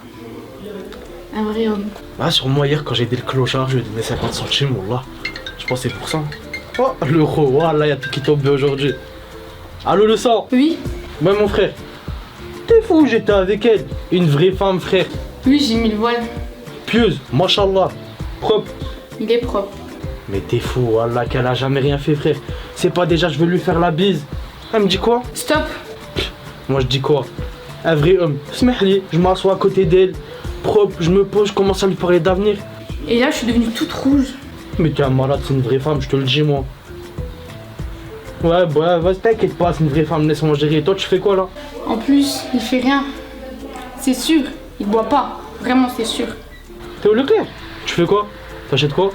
Un vrai homme. Ah, sur moi, hier, quand j'ai aidé le clochard, je lui ai donné 50 centimes, wallah. Je pensais pour ça. Oh, l'euro, wallah, y'a tout qui tombe aujourd'hui. Allô, le sang? Oui. Ouais, mon frère. T'es fou, j'étais avec elle. Une vraie femme, frère. Oui, j'ai mis le voile. Pieuse, mashallah. Propre. Il est propre. Mais t'es fou, wallah, qu'elle a jamais rien fait, frère. C'est pas déjà, je veux lui faire la bise. Elle me dit quoi? Stop. Moi, je dis quoi? Un vrai homme. Smahli, je m'assois à côté d'elle. Propre, je me pose, je commence à lui parler d'avenir. Et là, je suis devenue toute rouge. Mais t'es un malade, c'est une vraie femme, je te le dis, moi. Ouais, bah, vas-y, t'inquiète pas, c'est une vraie femme, laisse-moi gérer. Et toi, tu fais quoi, là? En plus, il fait rien. C'est sûr, il boit pas. Vraiment, c'est sûr. T'es au Leclerc? Tu fais quoi? T'achètes quoi?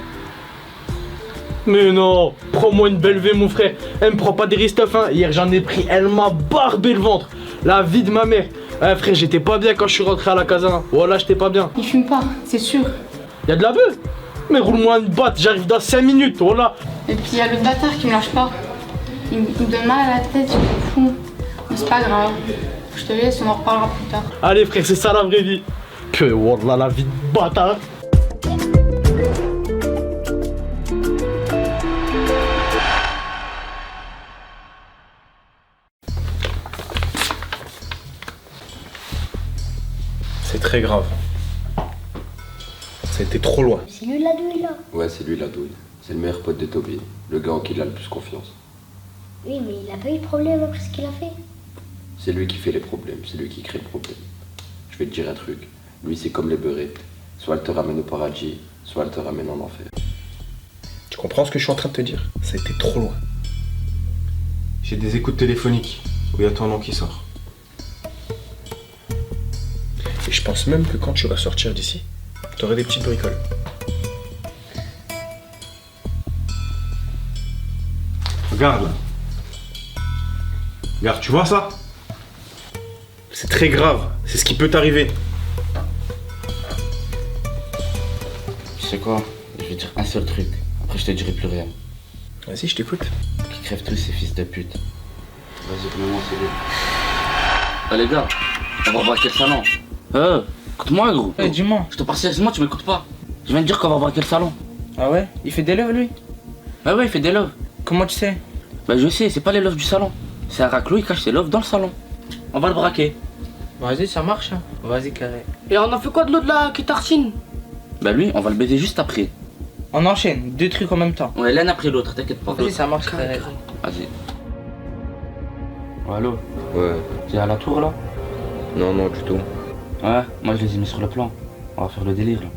Mais non, prends-moi une belle V, mon frère. Elle me prend pas des ristoff, hein. Hier, j'en ai pris, elle m'a barbé le ventre. La vie de ma mère. Frère, j'étais pas bien quand je suis rentré à la casa. Voilà, j'étais pas bien. Il fume pas, c'est sûr. Y'a de la bœuf? Mais roule-moi une batte, j'arrive dans 5 minutes, voilà. Et puis, il y a le bâtard qui me lâche pas. Il me donne mal à la tête, je me fous. Mais c'est pas grave. Je te laisse, on en reparlera plus tard. Allez, frère, c'est ça la vraie vie. Que wallah, la vie de bâtard. C'est très grave. Ça a été trop loin. C'est lui la douille, là. Ouais, c'est lui la douille. C'est le meilleur pote de Toby. Le gars en qui il a le plus confiance. Oui, mais il a pas eu de problème après ce qu'il a fait. C'est lui qui fait les problèmes, c'est lui qui crée le problème. Je vais te dire un truc. Lui, c'est comme les beurrettes. Soit elle te ramène au paradis, soit elle te ramène en enfer. Tu comprends ce que je suis en train de te dire? Ça a été trop loin. J'ai des écoutes téléphoniques où il y a ton nom qui sort. je pense même que quand tu vas sortir d'ici, t'auras des petites bricoles. Regarde là. Regarde, tu vois ça? C'est très grave, c'est ce qui peut t'arriver. Tu sais quoi? Je vais dire un seul truc. Après, je te dirai plus rien. Vas-y, je t'écoute. Qui crèvent tous ces fils de pute. Vas-y, pour le moment, c'est lui. Ah, les gars, on va braquer le salon. Écoute-moi, gros. Dis-moi. Je te parle sérieusement, tu m'écoutes pas. Je viens de dire qu'on va braquer le salon. Ah ouais? Il fait des loves, lui? Ah ouais, il fait des loves. Comment tu sais? Bah, je sais, c'est pas les loves du salon. C'est un raclot, il cache ses loves dans le salon. On va le braquer. Vas-y, ça marche. Hein. Vas-y, carré. Et on a fait quoi de l'autre là qui tartine? Bah, lui, on va le baiser juste après. On enchaîne, 2 trucs en même temps. Ouais, l'un après l'autre, t'inquiète pas. Vas-y, ça marche, carré. Vas-y. Oh, allô? Ouais. T'es à la tour là? Non, non, du tout. Ouais, moi je les ai mis sur le plan. On va faire le délire là.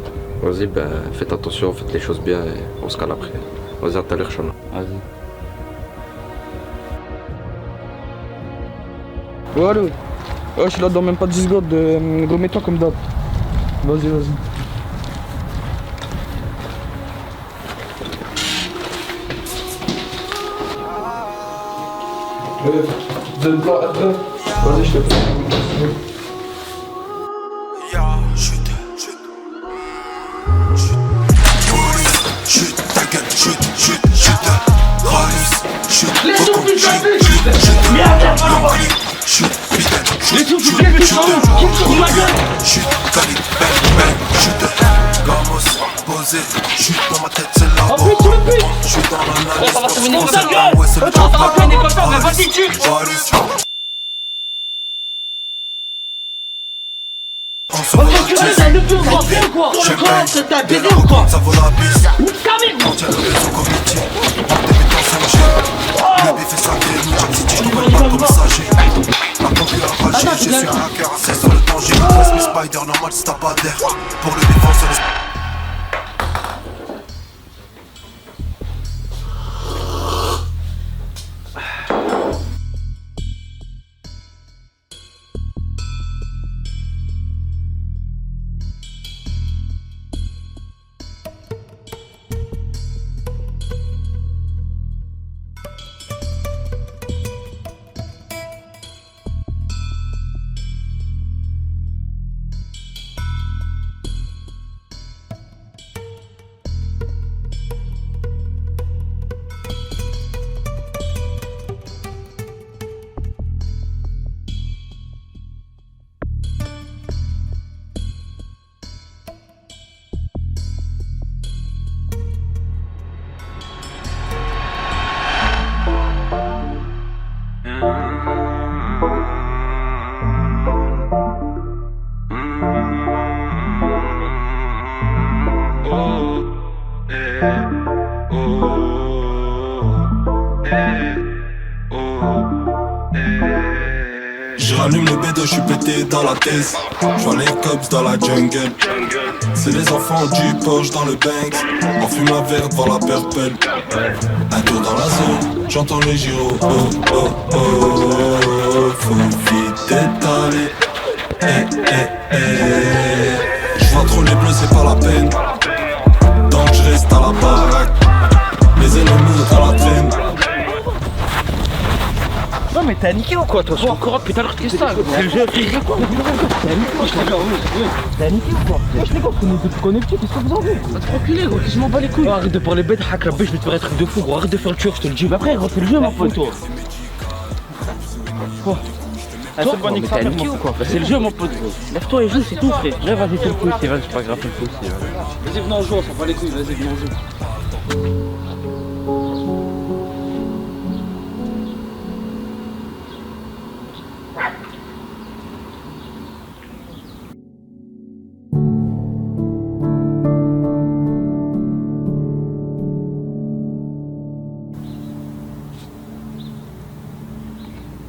Vas-y, ben, faites attention, faites les choses bien et on se cale après. Vas-y, à tout à l'heure, Chana. Vas-y. Oh, allô? Oh, je suis là dans même pas 10 secondes. Remets-toi comme d'hab. Vas-y, vas-y. Vas-y, je te fais. Chute, ta gueule, chute, Rollis, chute, Gamos, posé, chute dans ma tête, c'est la bombe. Je suis dans l'analyse, ça va se finir on ta sait gueule. pas où est ce Ça va pas finir comme ça, mais vas-y, tue. On t'as le plus grand fait ou quoi? T'as baisé ou quoi? Ça vaut la bise. Calme. On tient le réseau comité. On débute en 5G. Le bif est saqué, New York City, je ne pas comme messager. La pompe est arrachée, je suis un hacker assez sur le danger. Laisse mes spider, normal si t'as pas d'air. Pour le bif, on se laisse. Je rallume le B2, je suis pété dans la thèse. Je vois les cops dans la jungle. C'est les enfants du Porsche dans le Banks. On fume un verre devant la purple. Un tour dans la zone, j'entends les gyros. Oh oh oh, faut vite étaler. Eh eh eh. Je vois trop les bleus, c'est pas la peine. Donc je reste à la baraque. Les ennemis à la traîne. Non mais t'as niqué ou quoi toi? Toi encore putain l'heure que ça. C'est le jeu frère. T'as niqué ou quoi? Wesh les gars, on est petits, qu'est-ce que vous en faites? Va te reculer gros, je m'en bats les couilles. Arrête de parler bête, hack la bête, je vais te faire un truc de fou gros, arrête de faire le tueur, je te le dis. Mais après refais le jeu ma pote toi. Quoi? Toi, mais t'as niqué ou quoi? C'est le jeu mon pote gros. Lève-toi et joue, c'est tout frère. Là vas-y fais le coup, c'est vrai, c'est pas grave, fais le coup aussi. Vas-y venons en jouer, on s'en bat les couilles, vas-y venons en jouer.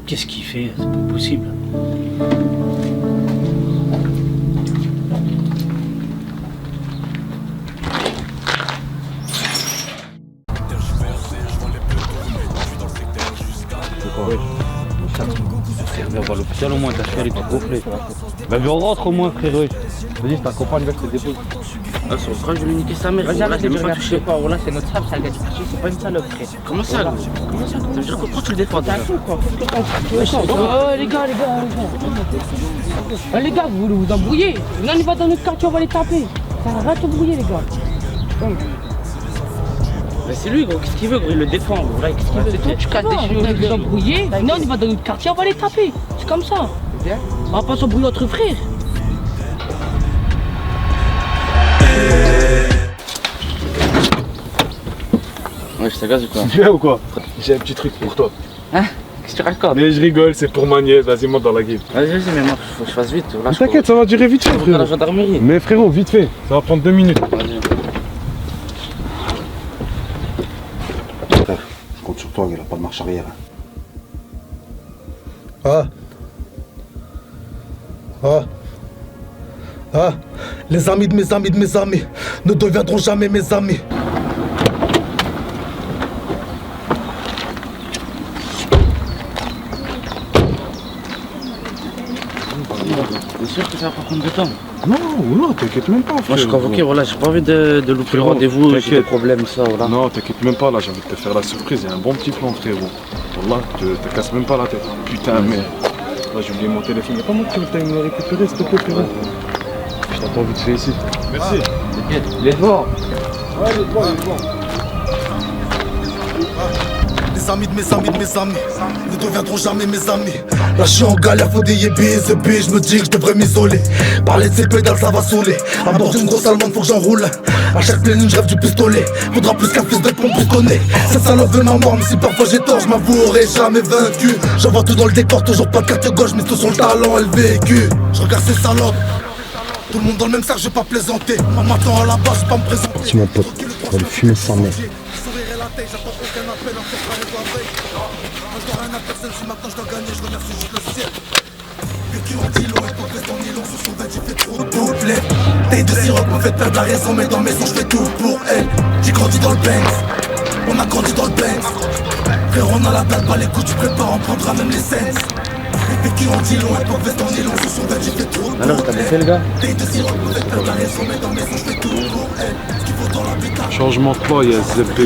Qu'est-ce qu'il fait? C'est pas possible. Mais on va à l'hôpital au moins, ta chérie, t'es gonflé. Bah, mais on rentre au moins, frérot. Vas-y, ta compagne, va te dépose. Ah, sur le crâne, je vais lui niquer sa mère. Vas-y, arrête de même dire pas n'importe touché. quoi. Voilà, c'est notre femme, c'est un gars du quartier, c'est pas une salope, frère. Comment ça, Voilà. gros Comment ça? Ça veut dire que pourquoi tu le défends? T'as un fou, quoi. Oh, les gars. Les gars, vous voulez vous embrouiller? Là, on y va dans notre quartier, on va les taper. Ça va rien t'embrouiller, les gars. Mais c'est lui, gros, qu'est-ce qu'il veut, gros? Il le défend, gros. Là, qu'est-ce qu'il veut? C'est toi, tu casses des cheveux, vous embrouiller. Non, on y va dans notre quartier, on va les taper. C'est comme ça. On va pas s'embrouiller entre frères. Ouais, je t'agace ou quoi? Tu viens ou quoi? J'ai un petit truc pour toi. Hein? Qu'est-ce que tu racontes? Mais je rigole, c'est pour ma nièce, vas-y, monte dans la game. Vas-y, mais moi, faut que je fasse vite. Là, T'inquiète, ça va durer vite fait, dans frérot. la gendarmerie. Mais frérot, vite fait, ça va prendre 2 minutes. Vas-y. Frère, je compte sur toi, il a pas de marche arrière. Les amis de mes amis ne deviendront jamais mes amis. T'es sûr que ça va pas prendre du temps? Non, t'inquiète même pas, frère. Moi, je suis convoqué, voilà, j'ai pas envie de louper le rendez-vous, j'ai des problèmes, ça, voilà. Non, t'inquiète même pas, là, j'ai envie de te faire la surprise, il y a un bon petit plan, frérot. Wallah, te casse même pas la tête. Putain, mais. Là, j'ai oublié mon téléphone, y'a pas mon téléphone, t'as me le récupérer, s'il te plaît, frérot. Je t'attends vite fait ici. Merci. T'inquiète, il est devant. Ouais, il est devant. Les amis de mes amis ne deviendront jamais mes amis. Là je suis en galère, faut des yébis, je me dis que je devrais m'isoler. Parler de ces pédales ça va saouler. À bord d'une grosse allemande faut que j'enroule. À chaque pleine lune je rêve du pistolet. Faudra plus qu'un fils de pompe pistonné. Cette salope veut ma mort, mais si parfois j'ai tort, je m'avouerai jamais vaincu. J'envoie tout dans le décor, toujours pas de carte gauche, mais tout sur le talent et le vécu. Je regarde ces salopes, tout le monde dans le même sac, je vais pas plaisanter. Maintenant à la base, je vais pas me présenter. Si mon pote, on va lui fumer sa mère. T'es de sirop me fait perdre la raison, mais dans maison je fais tout pour elle. J'ai grandi dans le Benz, on a grandi dans le Benz. Frère on a la dalle, pas les coups, tu prépares, on prendra même les scènes. Les qui ont dit long, époque veste en nylon, sur son vêt j'ai fait tout pour elle. Alors, t'as fait le gars? T'es de sirop me fait perdre la raison, mais dans maison je fais tout pour elle. Ce qu'il faut dans la pétard. Changement de plan, il y a ZP.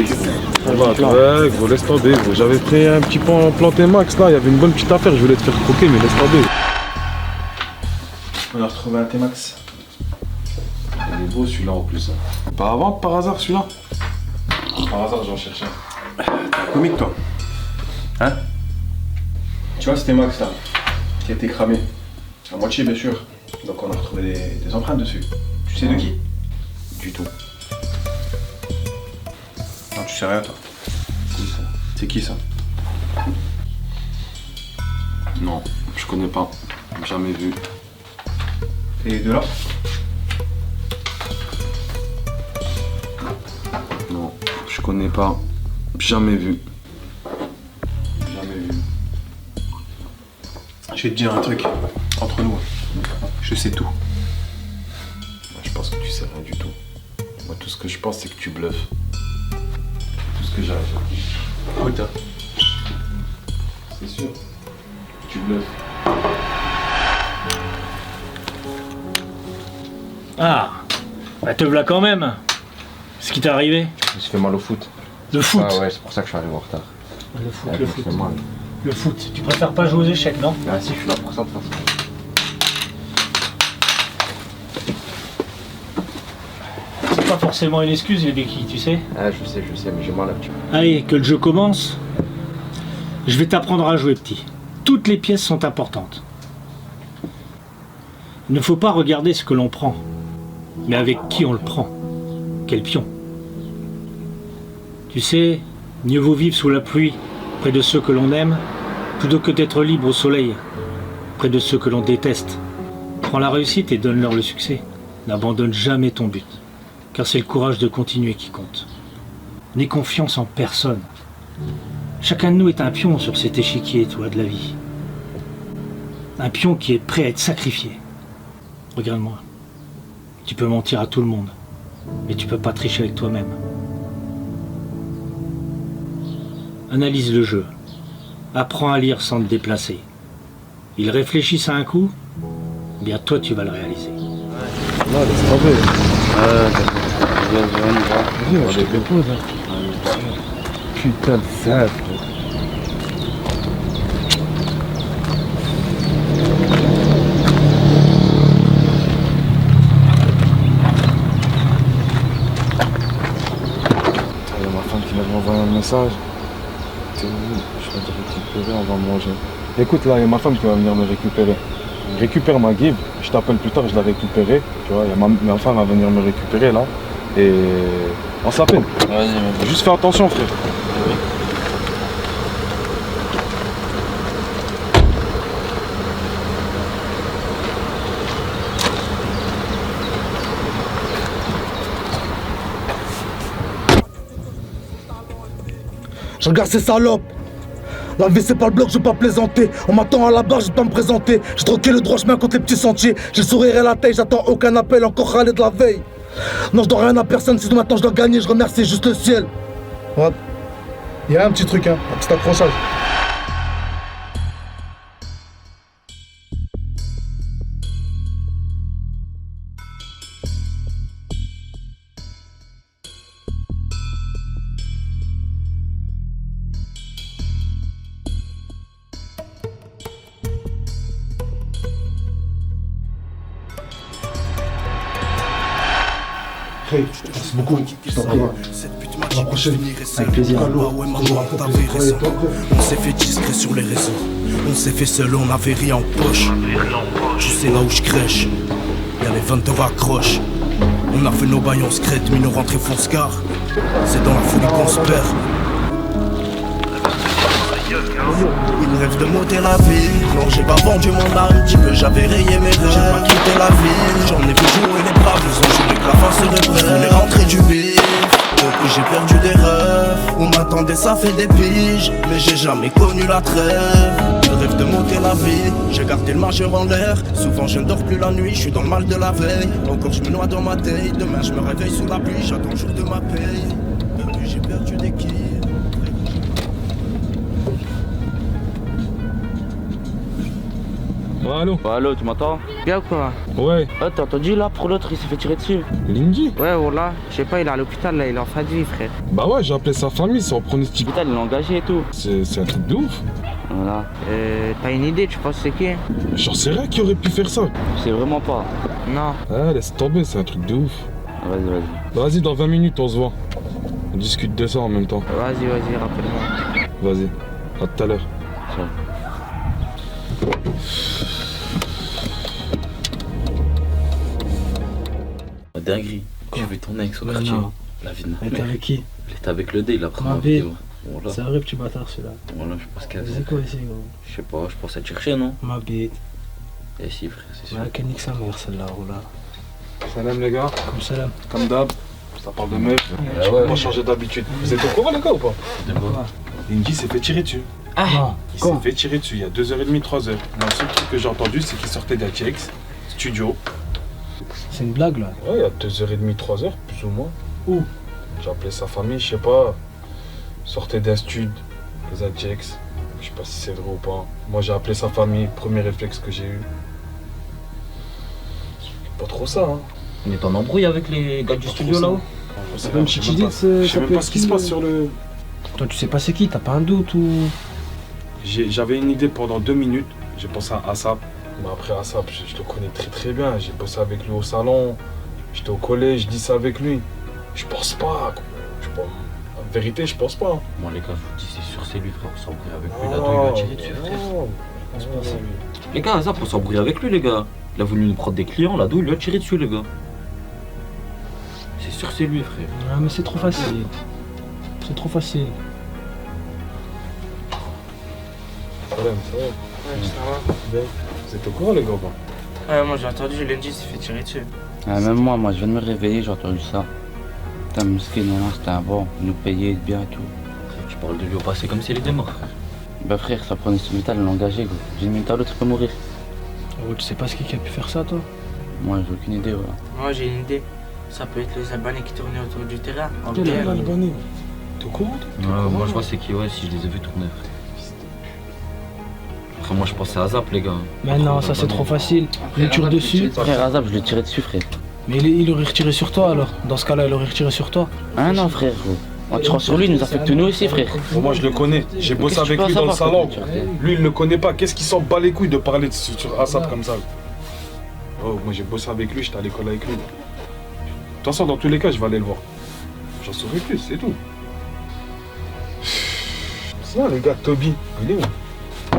Ouais, gros, laisse tomber, gros. J'avais pris un petit planté max là, il y avait une bonne petite affaire, je voulais te faire croquer, mais laisse tomber. On a retrouvé un T-Max. Il est beau celui-là en plus. Pas avant, par hasard celui-là? Par hasard, j'en cherchais un. T'es un comique toi? Hein? Tu vois ce T-Max là, qui a été cramé. À moitié bien sûr. Donc on a retrouvé des empreintes dessus. Tu sais de qui? Du tout. Non, tu sais rien toi. C'est qui ça? Non, je connais pas. Jamais vu. Et de là? Non, je connais pas. Jamais vu. Jamais vu. Je vais te dire un truc. Entre nous, je sais tout. Je pense que tu sais rien du tout. Moi, tout ce que je pense, c'est que tu bluffes. Tout ce que j'arrive à dire. Putain. C'est sûr. Tu bluffes. Ah, bah te voilà quand même. Ce qui t'est arrivé? Je me suis fait mal au foot. Le foot? Ah ouais, c'est pour ça que je suis arrivé en retard. Le foot, Ouais, le je me foot. fais mal. Le foot. Tu préfères pas jouer aux échecs, non? Ah si, je suis là pour ça de toute façon. C'est pas forcément une excuse, les béquilles, tu sais. Ah je sais, mais j'ai mal actuellement. Allez, que le jeu commence. Je vais t'apprendre à jouer, petit. Toutes les pièces sont importantes. Il ne faut pas regarder ce que l'on prend, mais avec qui on le prend. Quel pion. Tu sais, mieux vaut vivre sous la pluie, près de ceux que l'on aime, plutôt que d'être libre au soleil, près de ceux que l'on déteste. Prends la réussite et donne-leur le succès. N'abandonne jamais ton but, car c'est le courage de continuer qui compte. N'aie confiance en personne. Chacun de nous est un pion sur cet échiquier, toi, de la vie. Un pion qui est prêt à être sacrifié. Regarde-moi. Tu peux mentir à tout le monde, mais tu peux pas tricher avec toi-même. Analyse le jeu. Apprends à lire sans te déplacer. ils réfléchissent à un coup, eh bien toi tu vas le réaliser. Là, laisse tomber. Vas-y, je te dépose. Putain de sale. Il y a ma femme qui m'a envoyé un message. T'es où? Je vais te récupérer, on va manger. Écoute, là, il y a ma femme qui va venir me récupérer. Je récupère ma give, je t'appelle plus tard, je la récupérer. Tu vois, il y a ma femme va venir me récupérer là. Et on s'appelle. Vas-y, juste fais attention, frère. Oui. Je regarde ces salopes. La vie c'est pas le bloc, je vais pas plaisanter. On m'attend à la barre, je vais pas me présenter. J'ai troqué le droit chemin contre les petits sentiers. J'ai le sourire et la taille, j'attends aucun appel, encore râler de la veille. Non, je dois rien à personne, si maintenant je dois gagner, je remercie juste le ciel. Ouais. Il y a un petit truc, un petit accrochage. Hey, merci beaucoup. Je t'en prie. À la prochaine. Avec plaisir. On s'est fait discret sur les réseaux. On s'est fait seul, on avait rien en poche. Tu sais là où je crèche. Y'a les 22 accroches. On a fait nos bails en secret, mais nous rentrer fonce car c'est dans la folie qu'on se perd. Il rêve de monter la ville. Non, j'ai pas vendu mon âme, tu peux, j'avais rayé mes rêves. J'ai pas quitté la ville, j'en ai vu jouer les braves. Ils ont juré que la fin serait vraie. On est rentré du bif, depuis j'ai perdu des rêves. On m'attendait, ça fait des piges, mais j'ai jamais connu la trêve. Il rêve de monter la vie, j'ai gardé le majeur en l'air. Souvent je ne dors plus la nuit, je suis dans le mal de la veille. Encore je me noie dans ma tête, demain je me réveille sous la pluie. J'attends le jour de ma paye, depuis j'ai perdu des kills. Ouais, allô? Ouais, allô, tu m'entends? Bien ou quoi? Ouais. Oh, t'as entendu là pour l'autre, il s'est fait tirer dessus. Lindy? Ouais, voilà. Je sais pas, il est à l'hôpital là, il est en fin de vie, frère. Bah ouais, j'ai appelé sa famille, c'est en pronostic. L'hôpital, il est engagé et tout. C'est un truc de ouf. Voilà. T'as une idée, tu penses c'est qui? J'en sais rien qui aurait pu faire ça. Je sais vraiment pas. Non. Ah, laisse tomber, c'est un truc de ouf. Vas-y. Vas-y, dans 20 minutes, on se voit. On discute de ça en même temps. Vas-y, rappelle-moi. Vas-y, à tout à l'heure. Ciao. Dinguerie. J'ai vu ton ex au quartier. La vie de ma mère. T'es avec qui? Elle était avec le D, il a pris Ma ma bête. vidéo. Voilà. C'est un vrai petit bâtard celui-là. Voilà, je pense qu'elle C'est quoi ici, gros? Je sais pas, je pense à te chercher, non? Ma bête. Eh si, frère, c'est sûr. Ouais, qu'elle nique sa mère celle-là, oh là. Salam les gars. Comme salam. Comme d'hab, ça parle de meuf. Ah ouais. On va changer d'habitude. Vous êtes au courant les gars ou pas? De quoi? Lindy s'est fait tirer dessus. Ah, Il s'est fait tirer dessus il y a 2h30, 3h. Le seul truc que j'ai entendu, c'est qu'il sortait d'Ajax Studio. c'est une blague là. Ouais, il y a 2h30, 3h, plus ou moins. Où? J'ai appelé sa famille, je sais pas. Sortait d'un stud, les Ajax. Je sais pas si c'est vrai ou pas. Moi j'ai appelé sa famille, premier réflexe que j'ai eu. C'est pas trop ça, hein. On est en embrouille avec les gars du studio là-haut? C'est T'as une petite idée de ce. Je sais même pas ce qui se passe sur le. Toi, tu sais pas c'est qui? T'as pas un doute ou. J'avais une idée pendant 2 minutes. J'ai pensé à Asap. Mais après Asap, je le connais très très bien. J'ai bossé avec lui au salon. J'étais au collège, je dis ça avec lui. Je pense pas. En vérité, je pense pas. Moi les gars, je vous dis, c'est sûr, c'est lui, frère. On s'embrouille avec lui. Là-dedans, il va tirer dessus, frère. Les gars, ça, pour s'embrouiller avec lui, les gars. Il a voulu nous prendre des clients, là-dedans, il lui a tiré dessus, les gars. C'est sûr, c'est lui, frère. Ah, mais c'est trop facile. C'est trop facile. Salam, ça va? Ouais, ça va. Bien. Vous êtes au courant, les gars, ou pas? Ouais, moi j'ai entendu, Lundi s'est fait tirer dessus. Ah, même moi, je viens de me réveiller, j'ai entendu ça. Putain, Mouskine, c'était un bon, il nous payait bien et tout. Tu parles de lui au passé comme s'il était mort, frère. Bah frère, ça prenait ce métal, il l'a engagé, gros. J'ai mis l'autre, il peut mourir. Oh, tu sais pas ce qui a pu faire ça, toi? Moi, j'ai aucune idée, ouais. Moi j'ai une idée. Ça peut être les Albanais qui tournaient autour du terrain. En Quel bière. Albanais? T'es au courant, toi? Ouais, moi je vois c'est qui, ouais, si je les ai vus tourner, frère. Après, moi, je pensais à Zap, les gars. Mais non, ça c'est trop facile. Je le tire dessus. Frère, Azap, je l'ai tiré dessus, frère. Mais il aurait retiré sur toi alors. Dans ce cas-là, il aurait retiré sur toi. Ah non, frère. En tirant sur lui, il nous affecte nous aussi, frère. Bon, moi je le connais, j'ai bossé avec lui dans le salon. Lui il ne le connaît pas, qu'est-ce qu'il s'en bat les couilles de parler sur Assad comme ça? Oh, moi j'ai bossé avec lui, j'étais à l'école avec lui. De toute façon, dans tous les cas, je vais aller le voir. J'en saurai plus, c'est tout. Sinon, les gars, Toby, il est où?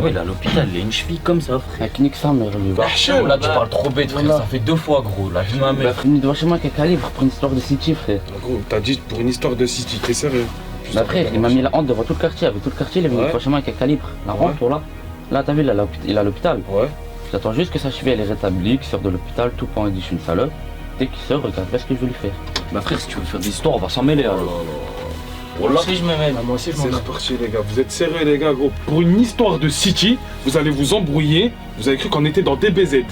Ouais, il est à l'hôpital, il a une cheville comme ça, frère. Avec nique sa mère, lui. Là, tu parles trop bête, frère, ça fait 2 fois, gros. La vie de ma mère. Il doit chez moi avec un calibre pour une histoire de City, frère. Gros, t'as dit pour une histoire de City, t'es sérieux? Bah, frère, il m'a mis la honte devant tout le quartier. Avec tout le quartier, il est venu devant chez moi avec un calibre. La honte, voilà. Là, t'as vu, il est à l'hôpital. Ouais. J'attends juste que sa cheville elle est rétablie, qu'il sort de l'hôpital, tout pas, il dit je suis une salope. Dès qu'il sort, regarde pas ce que je veux lui faire. Bah, frère, si tu veux faire des histoires, on va s'en mêler alors. Voilà. Si je me mets. Moi aussi, je m'en C'est reparti, les gars. Vous êtes sérieux, les gars, gros? Pour une histoire de City, vous allez vous embrouiller. Vous avez cru qu'on était dans DBZ.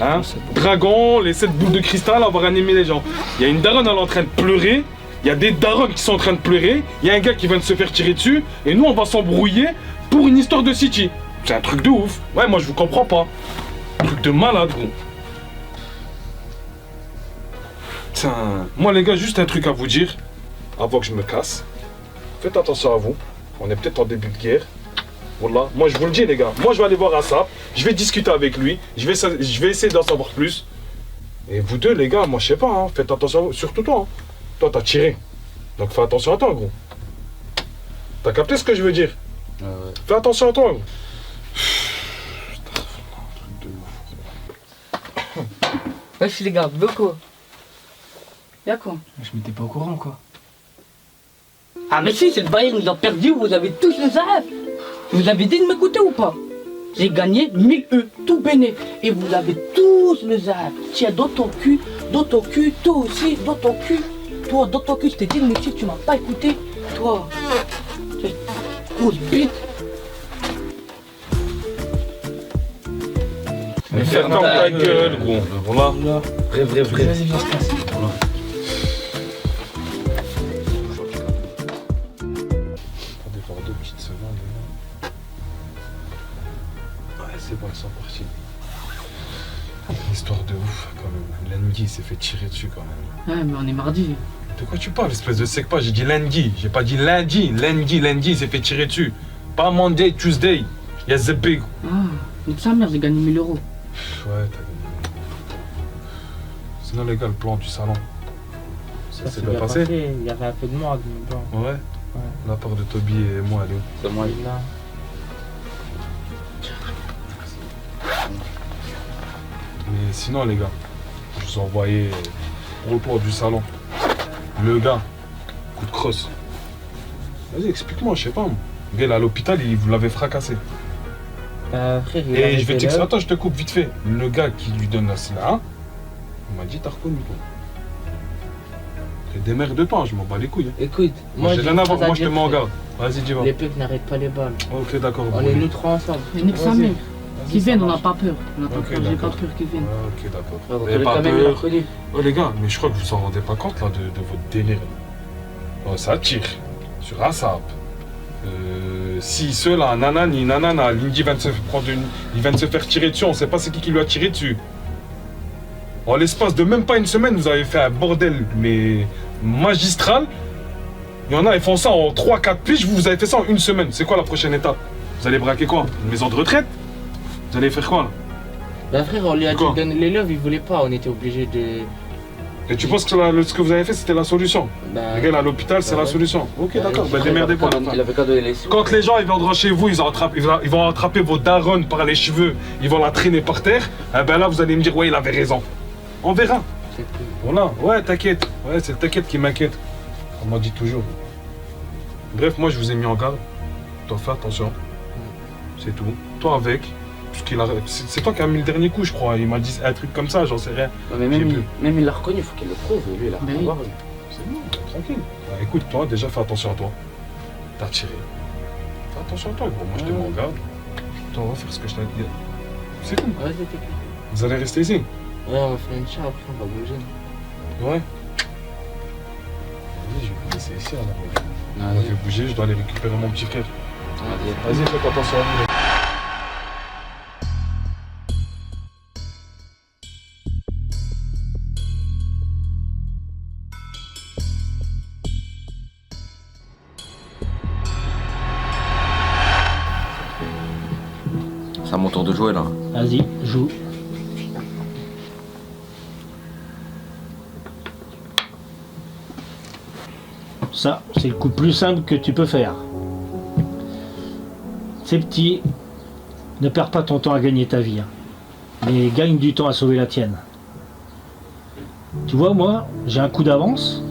Hein? Dragon, les 7 boules de cristal, avoir animé les gens. Il y a une daronne, elle est en train de pleurer. Il y a des darons qui sont en train de pleurer. Il y a un gars qui vient de se faire tirer dessus. Et nous, on va s'embrouiller pour une histoire de City. C'est un truc de ouf. Ouais, moi, je vous comprends pas. Un truc de malade, gros. Tiens, moi, les gars, juste un truc à vous dire avant que je me casse. Faites attention à vous. On est peut-être en début de guerre. Voilà. Moi, je vous le dis, les gars. Moi, je vais aller voir Assap. Je vais discuter avec lui. Je vais essayer d'en savoir plus. Et vous deux, les gars, moi, je sais pas. Hein, faites attention à vous. Surtout toi. Hein. Toi, t'as tiré. Donc, fais attention à toi, gros. T'as capté ce que je veux dire? Fais attention à toi, gros. Wesh les gars, quoi? Y'a quoi? Je m'étais pas au courant quoi. Ah mais si, c'est le Bayern, nous a perdu, vous avez tous le zap. Vous avez dit de m'écouter ou pas? J'ai gagné 1000 E, tout béné. Et vous avez tous le zap. Tiens, dans ton cul, toi aussi, dans ton cul. Toi, dans ton cul, je t'ai dit de me tuer, tu m'as pas écouté. Toi, tu es grosse bite. Mais ferme ta gueule, gros. Voilà. Vrai. Vas-y, viens, se casse. Attendez, voir 2 petites secondes. Ouais, c'est bon, ils sont partis. Histoire de ouf, quand même. Lundi, il s'est fait tirer dessus, quand même. Ouais, mais on est mardi. De quoi tu parles, espèce de sec pas? J'ai dit lundi. J'ai pas dit lundi. Lundi, il s'est fait tirer dessus. Pas Monday, Tuesday. Il y a Zebé. Ah, nique sa mère, j'ai gagné 1000 euros. Ouais, t'as gagné. Sinon, les gars, le plan du salon. Ça s'est bien passé? Il y avait un peu de merde, mais bon. Ouais. La part de Toby et moi, elle est où? C'est moi, là. Mais sinon, les gars, je vous ai envoyé pour le plan du salon. Le gars, coup de crosse. Vas-y, explique-moi, je sais pas. Moi. Le gars, il est à l'hôpital, vous l'avez fracassé. Frère, et je vais te dire, attends, je te coupe vite fait. Le gars qui lui donne la SLA, il m'a dit, t'as reconnu, toi. Démerde-toi, je m'en bats les couilles. Hein. Écoute, moi, j'ai rien à voir, moi, je te mets en garde. Vas-y, dis-moi. Les peuples n'arrêtent pas les balles. Ok, d'accord. On est nous trois ensemble. Mais nique sa mère. Qu'ils viennent, on n'a pas peur. On a pas peur, j'ai pas peur qu'ils viennent. Ok, d'accord. Vous n'avez pas peur. Oh, les gars, mais je crois que vous en rendez pas compte là de votre délire. Oh, ça tire sur Assap. Si ceux-là, nanani, nanana, Lindy vient de se prendre il vient de se faire tirer dessus, on sait pas c'est qui lui a tiré dessus. En l'espace de même pas une semaine, vous avez fait un bordel, mais magistral. Il y en a, ils font ça en 3-4 piges, vous avez fait ça en une semaine. C'est quoi la prochaine étape? Vous allez braquer quoi? Une maison de retraite? Vous allez faire quoi là? Bah frère, on lui a dit de donner les lèvres, il voulait pas, on était obligé de... Et tu penses que ce que vous avez fait, c'était la solution? Le gars à l'hôpital, c'est la solution. Ok, d'accord, bah démerdez-vous. Quand les gens ils viendront chez vous, ils vont attraper vos darons par les cheveux, ils vont la traîner par terre, et ben là vous allez me dire, ouais, il avait raison. On verra. Voilà, ouais, t'inquiète. Ouais, c'est le t'inquiète qui m'inquiète. On m'a dit toujours. Bref, moi je vous ai mis en garde. Toi, fais attention. C'est tout. Toi avec. C'est toi qui as mis le dernier coup, je crois. Il m'a dit un truc comme ça, j'en sais rien. Non, mais même il l'a reconnu, il faut qu'il le prouve. Lui, il a rien à voir. C'est bon, tranquille. Bah, écoute, toi, déjà, fais attention à toi. T'as tiré. Fais attention à toi, gros. Moi, je te mets en garde. Toi, on va faire ce que je t'ai dit. C'est tout. Ouais, c'est tout. Vous allez rester ici? Ouais, on va faire une chat, après, on va bouger. Ouais. Vas-y, je vais vous laisser ici, alors. Je vais bouger, je dois aller récupérer mon petit frère. Vas-y, faites attention à vous. C'est à mon tour de jouer là. Vas-y, joue. Ça, c'est le coup le plus simple que tu peux faire. C'est petit. Ne perds pas ton temps à gagner ta vie. Mais gagne du temps à sauver la tienne. Tu vois, moi, j'ai un coup d'avance.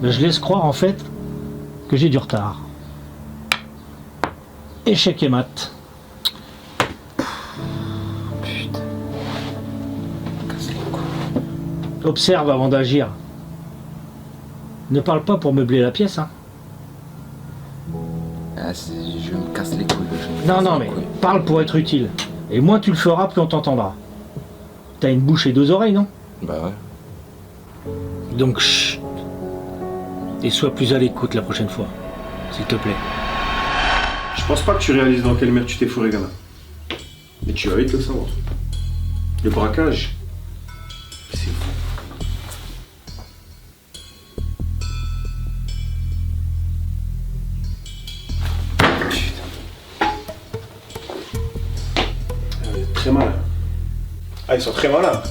Ben, je laisse croire en fait que j'ai du retard. Échec et mat. Putain. Casse les couilles. Observe avant d'agir. Ne parle pas pour meubler la pièce, hein. Ah, je me casse les couilles. Non, mais parle pour être utile. Et moins tu le feras, plus on t'entendra. T'as une bouche et deux oreilles, non? Bah ouais. Donc, chut. Et sois plus à l'écoute la prochaine fois, s'il te plaît. Je pense pas que tu réalises dans quelle merde tu t'es fourré, gamin. Mais tu vas vite le savoir. Le braquage, c'est fou. Très malin. Ah, ils sont très malins.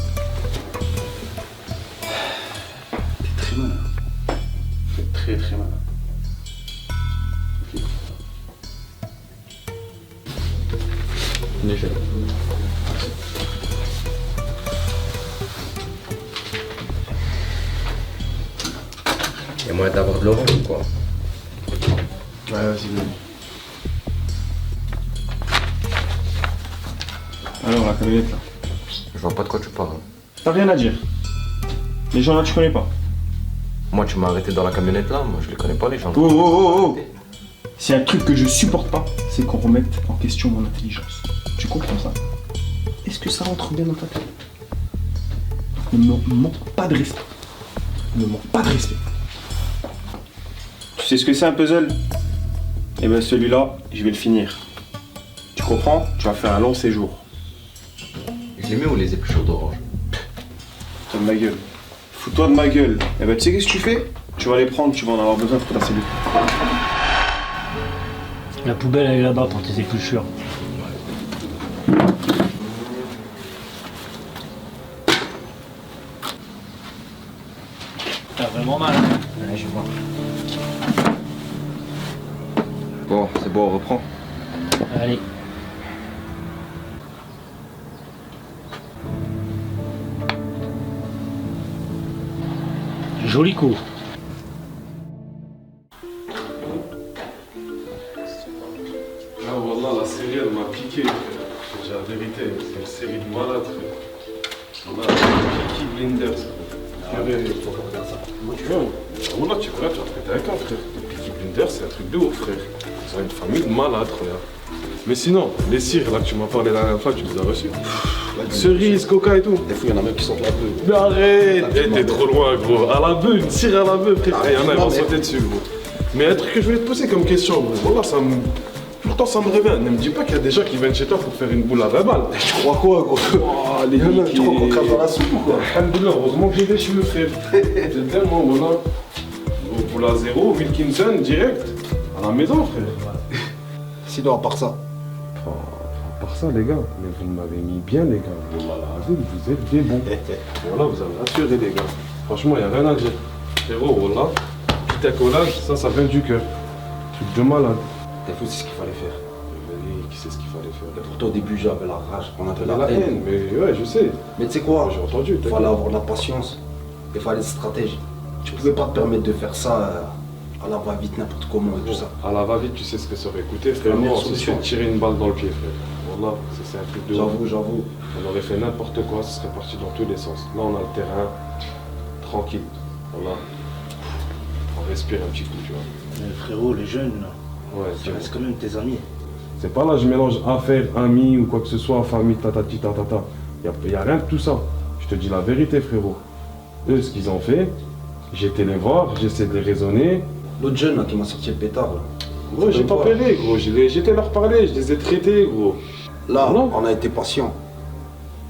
T'es très malin. T'es très très malin. Une échelle. Y'a moyen d'avoir de l'orange ou quoi? Ouais, vas-y, vas-y. Alors, la camionnette là. Je vois pas de quoi tu parles. T'as rien à dire. Les gens là, tu connais pas. Moi, tu m'as arrêté dans la camionnette là, moi je les connais pas les gens. Oh, oh, oh, oh. C'est un truc que je supporte pas, c'est qu'on remette en question mon intelligence. Tu comprends ça? Est-ce que ça rentre bien dans ta tête? Ne me manque pas de respect. Ne me manque pas de respect. Tu sais ce que c'est un puzzle? Eh ben celui-là, je vais le finir. Tu comprends? Tu vas faire un long séjour. Je les mets ou les épluchures d'orange? Fous-toi de ma gueule. Fous-toi de ma gueule. Eh ben tu sais qu'est-ce que tu fais? Tu vas les prendre, tu vas en avoir besoin pour ta cellule. La poubelle elle est là-bas pour tes épluchures. T'as vraiment mal. Ouais, je vois. Bon, c'est bon, on reprend. Allez. Joli coup. Ah voilà, la série elle m'a piqué, frère. Je te dis la vérité, c'est une série de malades, frère. On a Peaky Blinders. Faut qu'on regarde ça. Moi tu vois, voilà, tu vas péter un câble, frère. Peaky Blinders, c'est un truc de ouf, frère. C'est une famille de malades, frère. Mais sinon, les cires là que tu m'as parlé la dernière fois, tu les as reçus. Cerises, coca et tout. Des fois, il y en a même qui sortent la bœuf. Mais arrête! T'es trop loin, gros. À la bœuf, une cire à la bœuf, frère. Il y en a, ils vont sauter dessus, gros. Mais un truc que je voulais te poser comme question, gros. Voilà, ça me. Pourtant, ça me réveille. Ne me dis pas qu'il y a des gens qui viennent chez toi pour faire une boule à 20 balles. Tu crois quoi, gros? Oh, les gars, mecs, tu crois qu'on crame dans la soupe ou quoi? Alhamdoulilah, heureusement que j'ai des cheveux, frère. C'est tellement, voilà. Boule à 0, Wilkinson, direct. À la maison, frère. Sinon, à part ça. À part ça, les gars, mais vous m'avez mis bien, les gars. Voilà, vous êtes des bons. Voilà, vous avez assuré, les gars. Franchement, il n'y a rien à dire. Frérot, voilà. Petit accolage, ça vient du cœur. Truc de malade. T'es fou, c'est ce qu'il fallait faire. Qui sait ce qu'il fallait faire? Pourtant, au début, j'avais la rage, on avait la haine. Mais ouais, je sais. Mais tu sais quoi? J'ai entendu. Il fallait avoir de la patience. Il fallait des stratégies. Tu pouvais pas te permettre de faire ça à la va-vite, n'importe comment et tout ça. À la va-vite, tu sais ce que ça aurait coûté, frère. La meilleure On se fait tirer une balle dans le pied, frère. Voilà, c'est un truc de J'avoue. On aurait fait n'importe quoi, ce serait parti dans tous les sens. Là, on a le terrain tranquille. Voilà. On respire un petit coup, tu vois. Mais frérot, les jeunes, là, ouais, ça reste quand même tes amis. C'est pas là, je mélange affaires, amis ou quoi que ce soit, famille, tatati, tatata. Y a rien de tout ça. Je te dis la vérité, frérot. Eux, ce qu'ils ont fait, j'ai été les voir, j'essaie de les raisonner. L'autre jeune là qui m'a sorti le pétard là. Gros, j'ai tempéré, gros. J'étais leur parler, je les ai traités, gros. Là, on a été patient.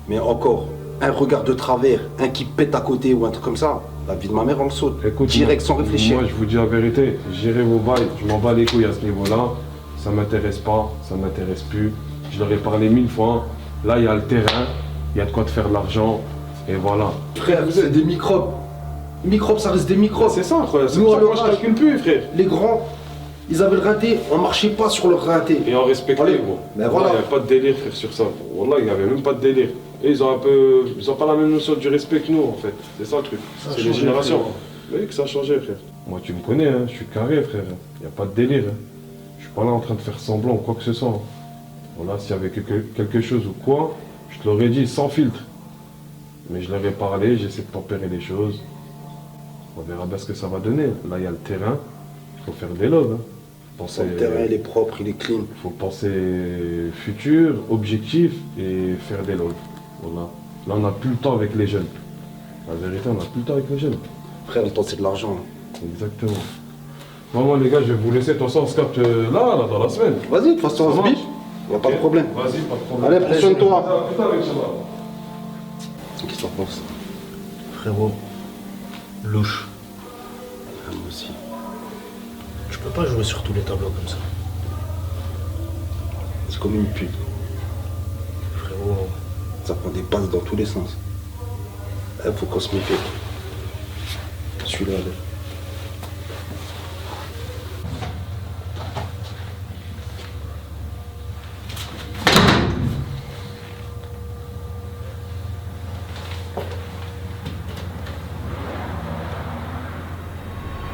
Mais encore, un regard de travers, un qui pète à côté ou un truc comme ça, la vie de ma mère, on le saute. Écoute, direct, sans réfléchir. Moi, je vous dis la vérité, j'irai vos bails, je m'en bats les couilles à ce niveau-là. Ça m'intéresse pas, ça m'intéresse plus. Je leur ai parlé 1000 fois. Là, il y a le terrain, il y a de quoi te faire de l'argent. Et voilà. Frère, c'est des microbes. Les microbes, ça reste des microbes. C'est ça, frère. Nous, Moi, je calcule plus, frère. Les grands, ils avaient le rinté, on marchait pas sur le rinté. Et on respectait, gros. Mais voilà. Il n'y avait pas de délire, frère, sur ça. Wallah, il n'y avait même pas de délire. Et ils ont pas la même notion du respect que nous, en fait. C'est ça le truc. C'est les générations. Oui, que ça a changé, frère. Moi, tu me connais, hein. Je suis carré, frère. Il n'y a pas de délire. Hein. Je suis pas là en train de faire semblant ou quoi que ce soit. Voilà, s'il y avait quelque chose ou quoi, je te l'aurais dit sans filtre. Mais je leur ai parlé, j'essaie de tempérer les choses. On verra bien ce que ça va donner. Là, il y a le terrain. Il faut faire des logs. Hein. Le terrain, il est propre, il est clean. Il faut penser futur, objectif et faire des logs. Voilà. Là, on n'a plus le temps avec les jeunes. La vérité, on n'a plus le temps avec les jeunes. Frère, le temps, c'est de l'argent. Exactement. Bon, moi, les gars, je vais vous laisser. De toute façon, on se capte là, dans la semaine. Vas-y, de toute façon, on se bip. Il n'y a pas de problème. Vas-y, pas de problème. Allez, prends soin de toi. Qu'est-ce que t'en penses? Frérot, louche. Ah, moi aussi. Je peux pas jouer sur tous les tableaux comme ça. C'est comme une pute. Frérot. Ça prend des passes dans tous les sens. Faut qu'on se méfie. Celui-là, là.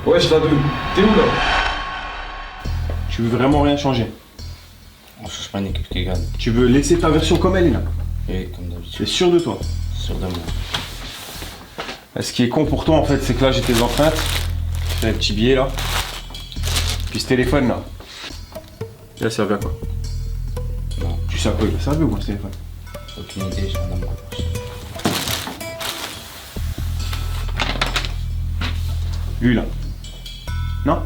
Wesh, Ladou, t'es où là? Tu veux vraiment rien changer? On change pas une équipe qui gagne. Tu veux laisser ta version comme elle est là? Et comme d'habitude. T'es sûr de toi? Sûr de moi. Ce qui est con pour toi en fait, c'est que là j'ai tes empreintes, j'ai un petit billet là, puis ce téléphone là. Il a servi à quoi? Non. Tu sais à quoi il a servi ou quoi ce téléphone? Aucune idée, j'ai rien à me rapprocher. Lui là. Non?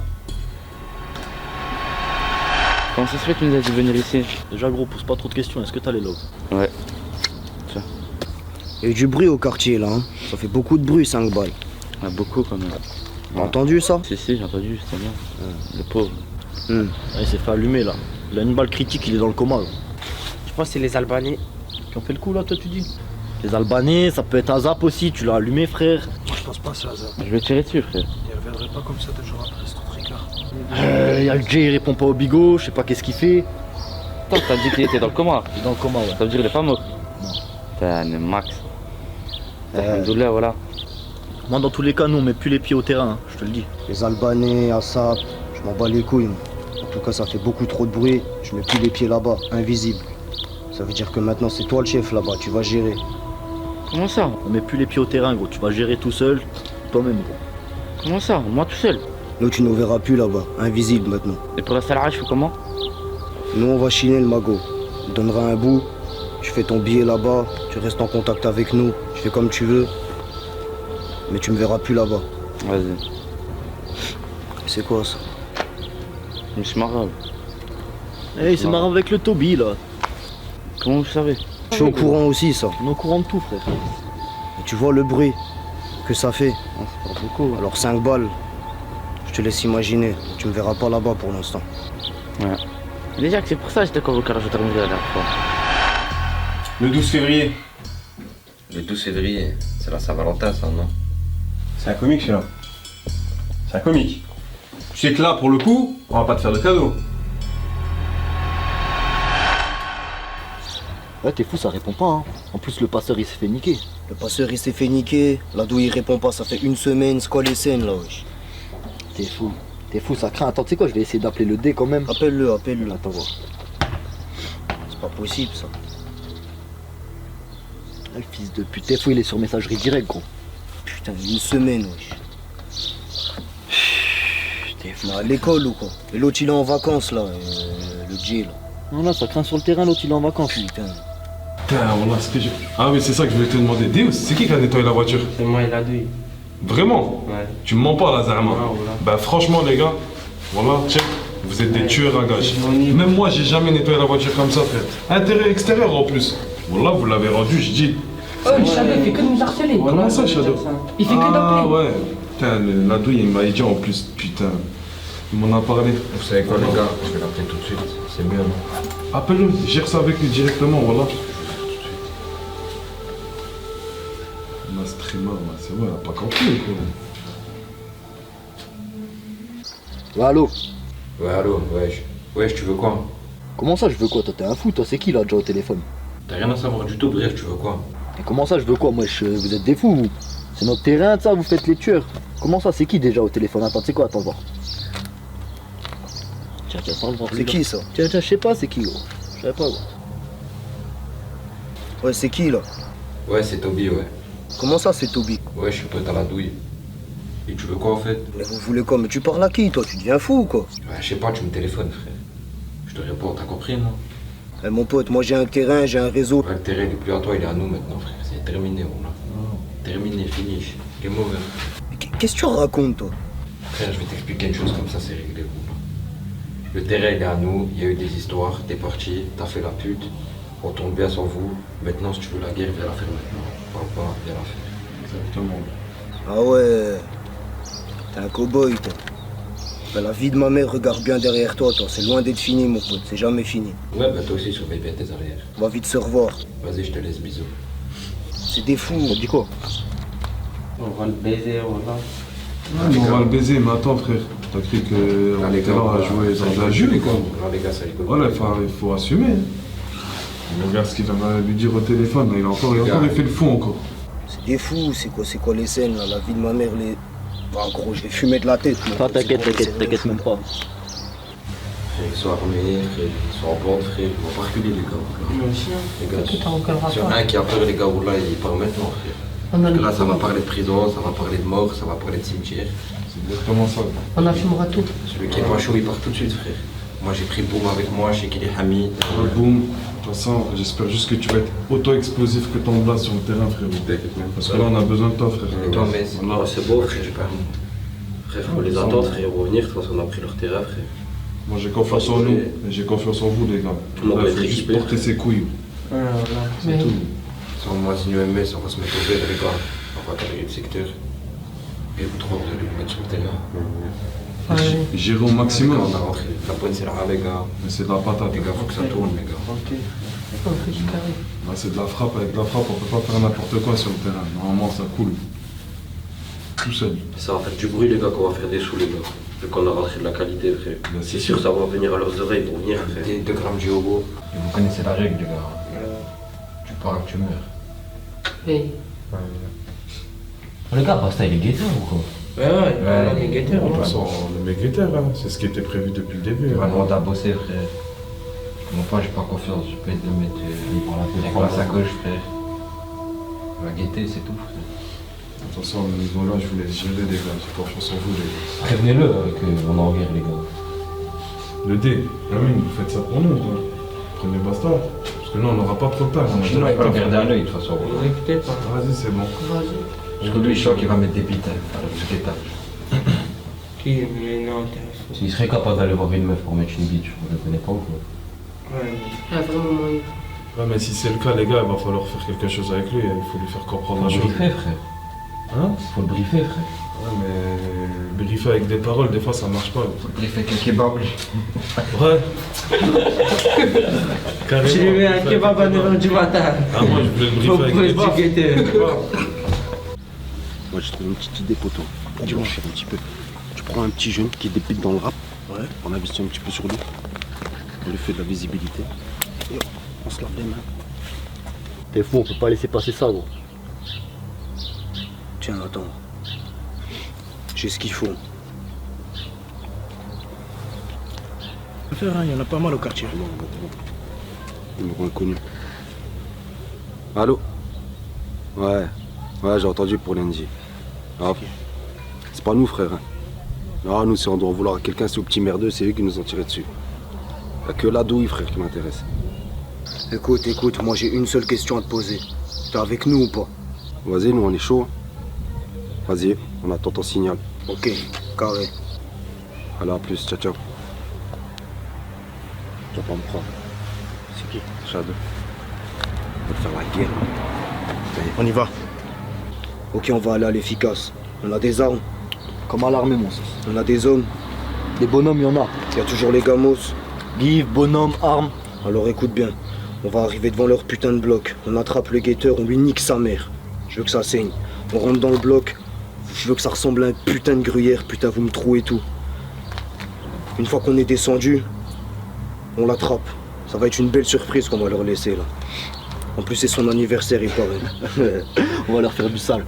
Comment ça se fait que tu nous as dit de venir ici? Déjà gros, pose pas trop de questions, est-ce que t'as les logs? Ouais. Tiens. Il y a eu du bruit au quartier là, hein. Ça fait beaucoup de bruit, 5 balles. Ah, beaucoup quand même. T'as entendu ça? Si, j'ai entendu, c'est bien. Le pauvre. Il s'est fait allumer là. Il a une balle critique, il est dans le coma. Là. Je pense que c'est les Albanais qui ont fait le coup là, toi tu dis? Les Albanais, ça peut être Azap aussi, tu l'as allumé frère. Je pense pas que c'est Azap. Je vais tirer dessus frère. Il reviendrait pas comme ça 2 jours après, c'est trop tricard. Y'a le Jay, il répond pas au bigot, je sais pas qu'est-ce qu'il fait. Attends, t'as dit qu'il était dans le coma? Il est dans le coma, ouais. Ça veut dire qu'il est pas mort? Non. Putain, le max. Alhamdoulilah, voilà. Moi dans tous les cas, nous on met plus les pieds au terrain, hein, je te le dis. Les Albanais, Azap, je m'en bats les couilles. Moi. En tout cas, ça fait beaucoup trop de bruit. Je mets plus les pieds là-bas, invisible. Ça veut dire que maintenant c'est toi le chef là-bas, tu vas gérer. Comment ça? On met plus les pieds au terrain gros, tu vas gérer tout seul, toi-même gros. Comment ça? Moi tout seul? Nous tu nous verras plus là-bas, invisible maintenant. Et pour rester à l'arrache, je fais comment? Nous on va chiner le magot. On donnera un bout, tu fais ton billet là-bas, tu restes en contact avec nous, tu fais comme tu veux. Mais tu me verras plus là-bas. Vas-y. C'est quoi ça? Je me suis marrant. Hey, c'est marrant avec le Toby là. Comment vous savez? Je suis au courant aussi ça. On est au courant de tout frère. Et tu vois le bruit que ça fait? C'est pas beaucoup. Alors 5 balles, je te laisse imaginer. Tu me verras pas là-bas pour l'instant. Ouais. Déjà que c'est pour ça que j'étais convoqué à la gendarmerie la dernière fois. Le 12 février. Le 12 février, c'est la Saint-Valentin ça, non? C'est un comique celui-là. C'est un comique. Tu sais que là, pour le coup, on va pas te faire de cadeau. Ouais, t'es fou, ça répond pas. Hein. En plus, le passeur il s'est fait niquer. Le passeur il s'est fait niquer. L'ado il répond pas, ça fait 1 semaine. C'est quoi les scènes là, wesh? T'es fou, ça craint. Attends, tu sais quoi, je vais essayer d'appeler le D quand même. Appelle-le. Attends, voir. C'est pas possible ça. Ah, le fils de pute, t'es fou, il est sur messagerie directe, gros. Putain, 1 semaine, wesh. T'es fou. À l'école ou quoi? Et l'autre il est en vacances là, le J là. Non, là, ça craint sur le terrain, l'autre il est en vacances. Putain. Putain, voilà, ce que je... Ah oui, c'est ça que je voulais te demander. Deus, c'est qui a nettoyé la voiture? C'est moi et la douille. Vraiment? Ouais. Tu me mens pas là, Zahma. Voilà. Bah franchement les gars, voilà, check. Vous êtes des tueurs à gages. Même moi, j'ai jamais nettoyé la voiture comme ça, frère. Intérieur, extérieur en plus. Voilà, vous l'avez rendu, je dis. Oh, le Shadow, il fait que de nous harceler. Comment ça, Shadow? Il fait que d'appeler. Ah ouais. Putain, la douille, il m'a dit en plus, putain. Il m'en a parlé. Vous savez quoi, les gars? Je vais l'appeler tout de suite. C'est mieux, non? Appelle-le, gère ça avec lui directement, voilà. Ma streamer, c'est vrai, elle a pas compris, quoi. Ouais, allô? Ouais, allô, wesh. Wesh, tu veux quoi? Comment ça, je veux quoi? Toi, t'es un fou, toi, c'est qui là déjà au téléphone? T'as rien à savoir du tout, bref, tu veux quoi? Et comment ça, je veux quoi? Moi, vous êtes des fous, vous. C'est notre terrain, ça, vous faites les tueurs. Comment ça, c'est qui déjà au téléphone? Attends, c'est quoi? Attends, voir. Tiens, parle voir. C'est qui ça? Tiens, je sais pas, c'est qui, gros. Je sais pas, gros. Ouais, c'est qui là? Ouais, c'est Toby, ouais. Comment ça, c'est Toby? Ouais, je suis pote à la douille. Et tu veux quoi, en fait? Mais vous voulez quoi? Mais tu parles à qui, toi? Tu deviens fou, quoi? Ouais, je sais pas, tu me téléphones, frère. Je te réponds, t'as compris, non? Eh, mon pote, moi j'ai un terrain, j'ai un réseau. Ouais, le terrain, il est plus à toi, il est à nous maintenant, frère. C'est terminé, on l'a. Terminé, fini. Game over. Qu'est-ce que tu racontes, toi? Frère, je vais t'expliquer une chose comme ça, c'est réglé, gros. Le terrain, il est à nous, il y a eu des histoires, t'es parti, t'as fait la pute, on tombe bien sans vous. Maintenant, si tu veux la guerre, viens la faire maintenant. Parle pas, viens la faire. Exactement. Ah ouais. T'es un cow-boy, toi. Ben, la vie de ma mère, regarde bien derrière toi, toi. C'est loin d'être fini, mon pote. C'est jamais fini. Ouais, bah toi aussi, surveille bien tes arrières. On va vite se revoir. Vas-y, je te laisse, bisous. C'est des fous, on dit quoi? On va le baiser, on va. Ouais, mais on va le baiser, mais attends, frère. T'as cru qu'on était là à jouer dans un jeu, quoi? Non, les gars, ça rigole. Voilà, il faut assumer. Regarde ce qu'il va lui dire au téléphone, il a encore fait le fou encore. C'est des fous, c'est quoi les scènes, là? La vie de ma mère, les... Bah, gros, je vais fumer de la tête. Ah, t'inquiète même pas. Frère, ils sont armés, frère, ils sont en bande, frère, ils vont pas reculer, les gars. Les gars, s'il y en a un qui a peur, les gars, là, il part maintenant, frère. Là, ça va parler de prison, ça va parler de mort, ça va parler de cimetière. C'est exactement ça. On affirmera tout. Celui qui est pas chaud, il part tout de suite, frère. Moi, j'ai pris Boom avec moi, je sais qu'il est Hamid. Boom, de toute façon, j'espère juste que tu vas être auto-explosif que ton blast sur le terrain, frérot. Parce que là, on a besoin de toi, frère. Et toi, mais c'est beau, frère. Frère, faut les attendre, frère, ils vont revenir. De toute façon, on a pris leur terrain, frère. Moi, j'ai confiance en nous, et j'ai confiance en vous, les gars. Tout le monde va être juste équipé. porter ses couilles. C'est tout. Si on moisine UMS, on va se mettre au vert, les gars. On va cadrer le secteur. Et vous trois, vous allez vous mettre sur le terrain. Gérer au maximum. On a rentré. La pointe, c'est là, les gars. Mais c'est de la patate. Les gars, faut que ça tourne, les gars. Là, c'est de la frappe. Avec de la frappe, on peut pas faire n'importe quoi sur le terrain. Normalement, ça coule. Tout seul. Ça va faire du bruit, les gars, qu'on va faire des sous, les gars. Vu qu'on a rentré de la qualité, frère. C'est sûr, ça va venir à leurs oreilles pour venir, frère. 2 grammes de hobo. Et vous connaissez la règle, les gars. Tu parles, tu meurs. Oui. Les gars, Basta, il est guetteur ou quoi? Ouais, on est guetteur. De toute façon, le mec guetteur, hein. C'est ce qui était prévu depuis le début. Il va demander à bosser, frère. Mon pas, j'ai pas confiance. Je peux te le mettre par la tête. Prends la sacoche, frère. Il va guetter, c'est tout, frère. De toute façon, à ce niveau-là, je vous laisse gérer, les gars. J'ai confiance en vous, les gars. Prévenez-le qu'on est en guerre, les gars. Le dé, Amine, vous faites ça pour nous, quoi. Prenez Basta. Parce que là, on n'aura pas trop de temps. Sinon, il va regarder un œil, de toute façon. Vas-y, c'est bon. Parce que lui, je sens qu'il va mettre des bites à chaque étage. Qui mais non, S'il serait capable d'aller voir une meuf pour mettre une bite, je ne le connais pas ou quoi? Ouais. Ah, vraiment moyen. Ouais, mais si c'est le cas, les gars, il va falloir faire quelque chose avec lui. Il faut lui faire comprendre la chose. Faut le briefer, frère. Hein? Faut le briefer, frère. Ouais, mais briefer avec des paroles, des fois, ça marche pas. Faut le briefer avec un kebab. Ouais. Carrément. Tu lui mets un kebab à 9h du matin. Ah, moi, je voulais le briefer avec des baffes. Moi j'ai trouvé une petite idée poteau. Tu vas faire un petit peu. Tu prends un petit jeune qui débute dans le rap. Ouais. On investit un petit peu sur lui. On lui fait de la visibilité. Et on se lave les mains. T'es fou, on peut pas laisser passer ça, gros. Tiens, attends. J'ai ce qu'il faut. Il y en a pas mal au quartier. Numéro inconnu. Allô? Ouais. Ouais, j'ai entendu pour lundi. Ah, c'est pas nous, frère. Hein. Ah, nous, si on doit vouloir quelqu'un, c'est au petit merdeux, c'est eux qui nous ont tiré dessus. Y'a que la douille, frère, qui m'intéresse. Écoute, moi j'ai une seule question à te poser. T'es avec nous ou pas? Vas-y, nous, on est chaud. Vas-y, on attend ton signal. Ok, carré. Allez, à plus, ciao, ciao. Tu vas pas me prendre. C'est qui? Shadow. On va faire la guerre. On y va. Ok, on va aller à l'efficace. On a des armes. Comme à l'armée, mon sens. On a des hommes. Des bonhommes, il y en a. Il y a toujours les gamos. Give, bonhomme, armes. Alors écoute bien, on va arriver devant leur putain de bloc. On attrape le guetteur, on lui nique sa mère. Je veux que ça saigne. On rentre dans le bloc. Je veux que ça ressemble à un putain de gruyère. Putain, vous me trouez tout. Une fois qu'on est descendu, on l'attrape. Ça va être une belle surprise qu'on va leur laisser là. En plus, c'est son anniversaire, il paraît. On va leur faire du sale.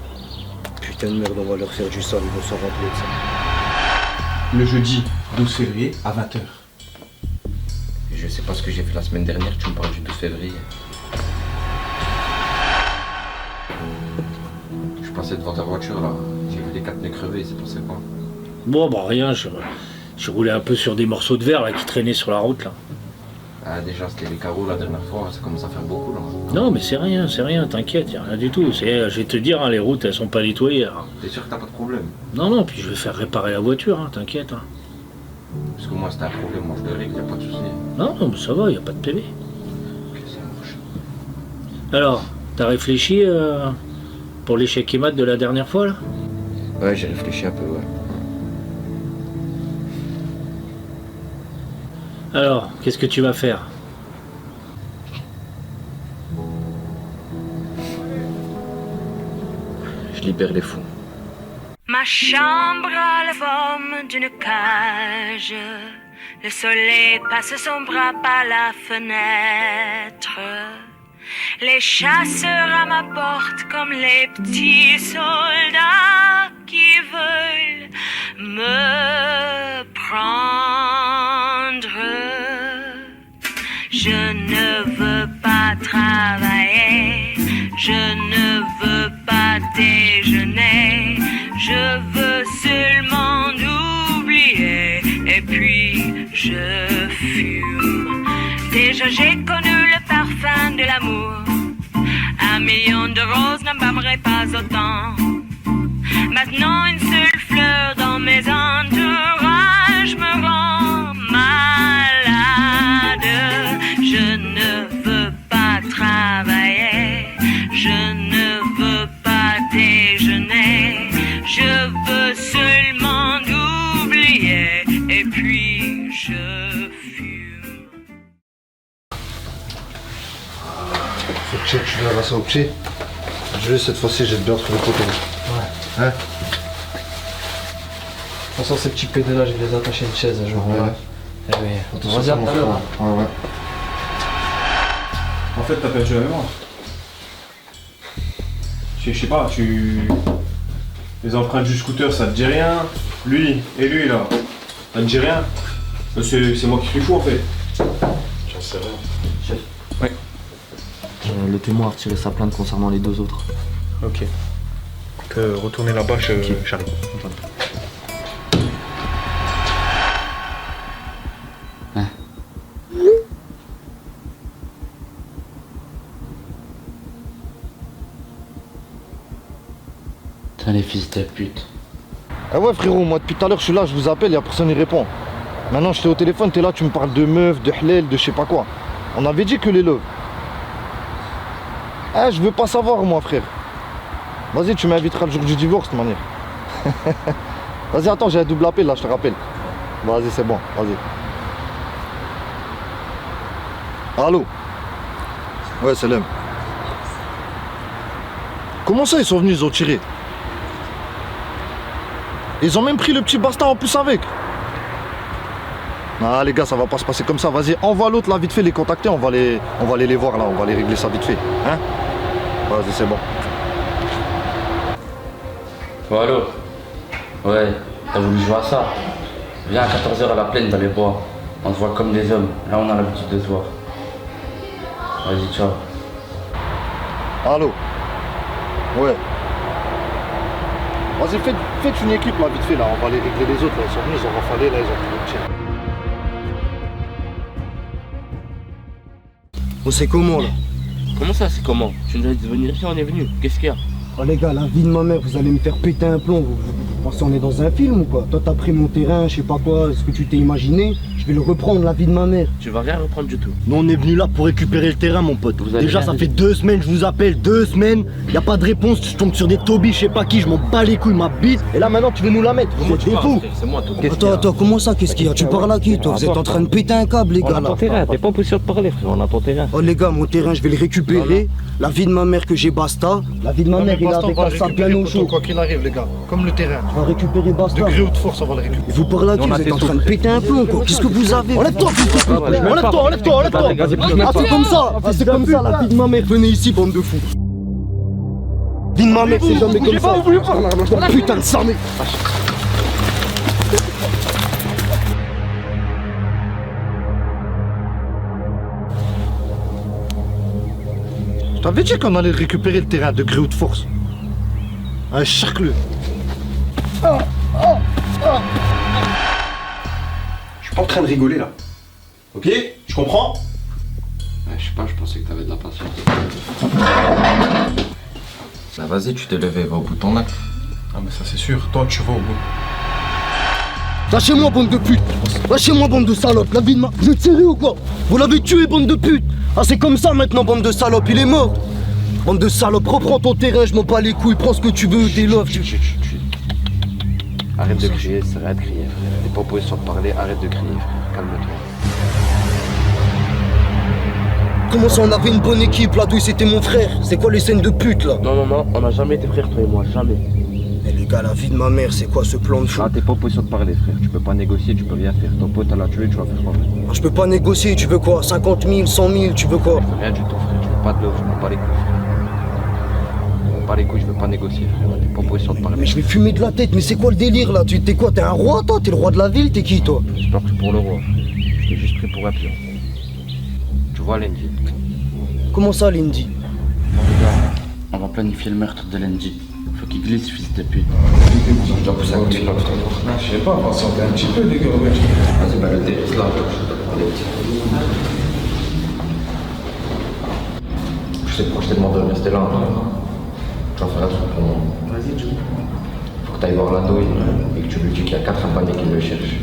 Putain de merde, on va leur faire du sale. Ils vont s'en rappeler de ça. Le jeudi 12 février à 20h. Je sais pas ce que j'ai fait la semaine dernière, tu me parles du 12 février. Je passais devant ta voiture là, j'ai vu les 4 pneus crevés, c'est passé quoi? Bon, bah rien, je roulais un peu sur des morceaux de verre là, qui traînaient sur la route là. Ah, déjà c'était les carreaux la dernière fois, ça commence à faire beaucoup là. Non, mais c'est rien, t'inquiète, y a rien du tout. Je vais te dire, hein, les routes elles sont pas nettoyées. Hein. T'es sûr que t'as pas de problème? Non, puis je vais faire réparer la voiture, hein, t'inquiète. Hein. Parce que moi c'était un problème, moi je le règle, y'a pas de souci. Non, mais ça va, y a pas de PV. Ok, ça marche. Alors, t'as réfléchi pour l'échec et mat de la dernière fois là? Ouais, j'ai réfléchi un peu, ouais. Alors, qu'est-ce que tu vas faire? Je libère les fous. Ma chambre a la forme d'une cage. Le soleil passe son bras par la fenêtre. Les chasseurs à ma porte comme les petits soldats qui veulent me prendre. Je ne veux pas travailler, je ne veux pas déjeuner, je veux seulement oublier et puis je fume. Déjà j'ai connu le parfum de l'amour, 1 million de roses n'embaumerait pas autant. Maintenant une seule fleur dans mes entourages me rend malade. Je ne veux pas travailler, je ne veux pas déjeuner, je veux seulement oublier et puis je fume. Faut que tu verras ça au pied. Je vais cette fois-ci, j'ai bien trouvé le poteau. Ouais. Hein? De toute façon, ces petits pédés là, je vais les attacher à une chaise un jour. Ouais. Eh oui. Attention, Vas-y, à mon tout à l'heure. frère. Ouais. En fait, t'as perdu la mémoire. Je sais pas, les empreintes du scooter, ça te dit rien. Lui et lui là, ça te dit rien. C'est moi qui suis fou en fait. J'en sais rien. Chef. Ouais. Le témoin a retiré sa plainte concernant les 2 autres. Ok. Retournez là-bas, j'arrive. Putain, les fils de pute. Ah ouais frérot, moi depuis tout à l'heure je suis là, je vous appelle, y'a personne qui répond. Maintenant j'étais au téléphone, t'es là, tu me parles de meufs, de halal, de je sais pas quoi. On avait dit que les loves. Ah je veux pas savoir moi frère. Vas-y tu m'inviteras le jour du divorce de manière. Vas-y attends, j'ai un double appel là, je te rappelle. Vas-y c'est bon, vas-y. Allô? Ouais c'est l'homme. Comment ça ils sont venus, ils ont tiré? Ils ont même pris le petit bastard en plus avec. Ah les gars, ça va pas se passer comme ça. Vas-y, envoie l'autre là vite fait les contacter. On va aller les voir là, on va aller régler ça vite fait. Hein? Vas-y, c'est bon. Oh allô? Ouais, t'as voulu jouer à ça? Viens à 14h à la plaine dans les bois. On se voit comme des hommes. Là on a l'habitude de se voir. Vas-y, ciao. Allô? Ouais. Vas-y, faites une équipe là vite fait là, on va aller régler les autres là. Ils sont venus, ils ont rafalé là, ils ont pris le tir. On sait comment là? Comment ça, c'est comment? Tu nous as dit de venir ici, on est venu. Qu'est-ce qu'il y a? Oh les gars, la vie de ma mère, vous allez me faire péter un plomb. Vous pensez on est dans un film ou quoi? Toi t'as pris mon terrain, je sais pas quoi, ce que tu t'es imaginé. Je vais le reprendre, la vie de ma mère. Tu vas rien reprendre du tout. Nous on est venu là pour récupérer le terrain mon pote. Déjà ça fait 2 semaines, je vous appelle, 2 semaines. Y a pas de réponse, je tombe sur des Toby, je sais pas qui, je m'en bats les couilles, ma bite. Et là maintenant tu veux nous la mettre, vous êtes des fous. C'est moi, Toby. Attends, comment ça, qu'est-ce qu'il y a? Tu parles à qui toi? Vous êtes en train de péter un câble les On gars a ton là. terrain, t'es pas en position de parler frère, on a ton terrain. Oh les gars, mon terrain je vais le récupérer. La vie de ma mère que j'ai basta. La vie de ma mère il est avec la salle plein au chaud. Quoi qu'il arrive, les gars, comme le terrain. On va récupérer basta. De gré ou de force, on va le récupérer. Et vous parlez à qui? Vous êtes en train de péter un plomb quoi. Qu'est-ce que vous avez? Enlève-toi, enlève-toi. Ah c'est comme ça, c'est comme ça la vie de ma mère. Venez ici bande de fous. Vie de ma mère c'est jamais comme ça. Oh, putain de ça mec. Je t'avais dit qu'on allait récupérer le terrain de gré ou de force. Un charcleux. Je suis pas en train de rigoler là. Ok? Tu comprends? Je sais pas, je pensais que t'avais de la patience. Bah vas-y, tu t'es levé, va au bout de ton acte. Ah mais ça c'est sûr, toi tu vas au bout. Lâchez-moi bande de pute. Lâchez-moi bande de salopes. La vie de ma... Vous êtes sérieux ou quoi? Vous l'avez tué bande de pute. Ah c'est comme ça maintenant bande de salopes, il est mort. Bande de salopes, reprends ton terrain, je m'en bats les couilles, prends ce que tu veux, des loves. Arrête de crier, ça arrête de crier frère. T'es pas en position de parler, arrête de crier frère. Calme-toi. Comment ça on avait une bonne équipe là, d'où c'était mon frère? C'est quoi les scènes de pute là? Non, on a jamais été frères toi et moi, jamais. Mais les gars, la vie de ma mère, c'est quoi ce plan de fou? Ah, t'es pas en position de parler frère, tu peux pas négocier, tu peux rien faire. Ton pote l'a tué, tu vas faire quoi? Ah, je peux pas négocier, tu veux quoi? 50 000, 100 000, tu veux quoi? Rien du tout frère, je veux pas de l'offre, je veux pas les couilles frère. Je veux pas les couilles, je veux pas négocier frère, t'es pas en position de parler. Mais je vais fumer de la tête, mais c'est quoi le délire là? T'es quoi? T'es un roi toi? T'es le roi de la ville? T'es qui toi? J'ai pas pris pour le roi, je t'ai juste pris pour un pion. Tu vois Lendy? Comment ça Lindy? Bon les gars, on va planifier le meurtre de Lendy. Faut qu'il glisse fils de pute. Je dois pousser un coup de fil à l'autre. Je sais pas, patientez un petit peu les gars, ouais. Vas-y, bah le dérisque là, je sais pourquoi je t'ai demandé de rester là. Tu vas faire un truc pour moi. Vas-y, tu Faut que t'ailles voir la douille et que tu lui dis qu'il y a 4 abonnés qui le cherchent.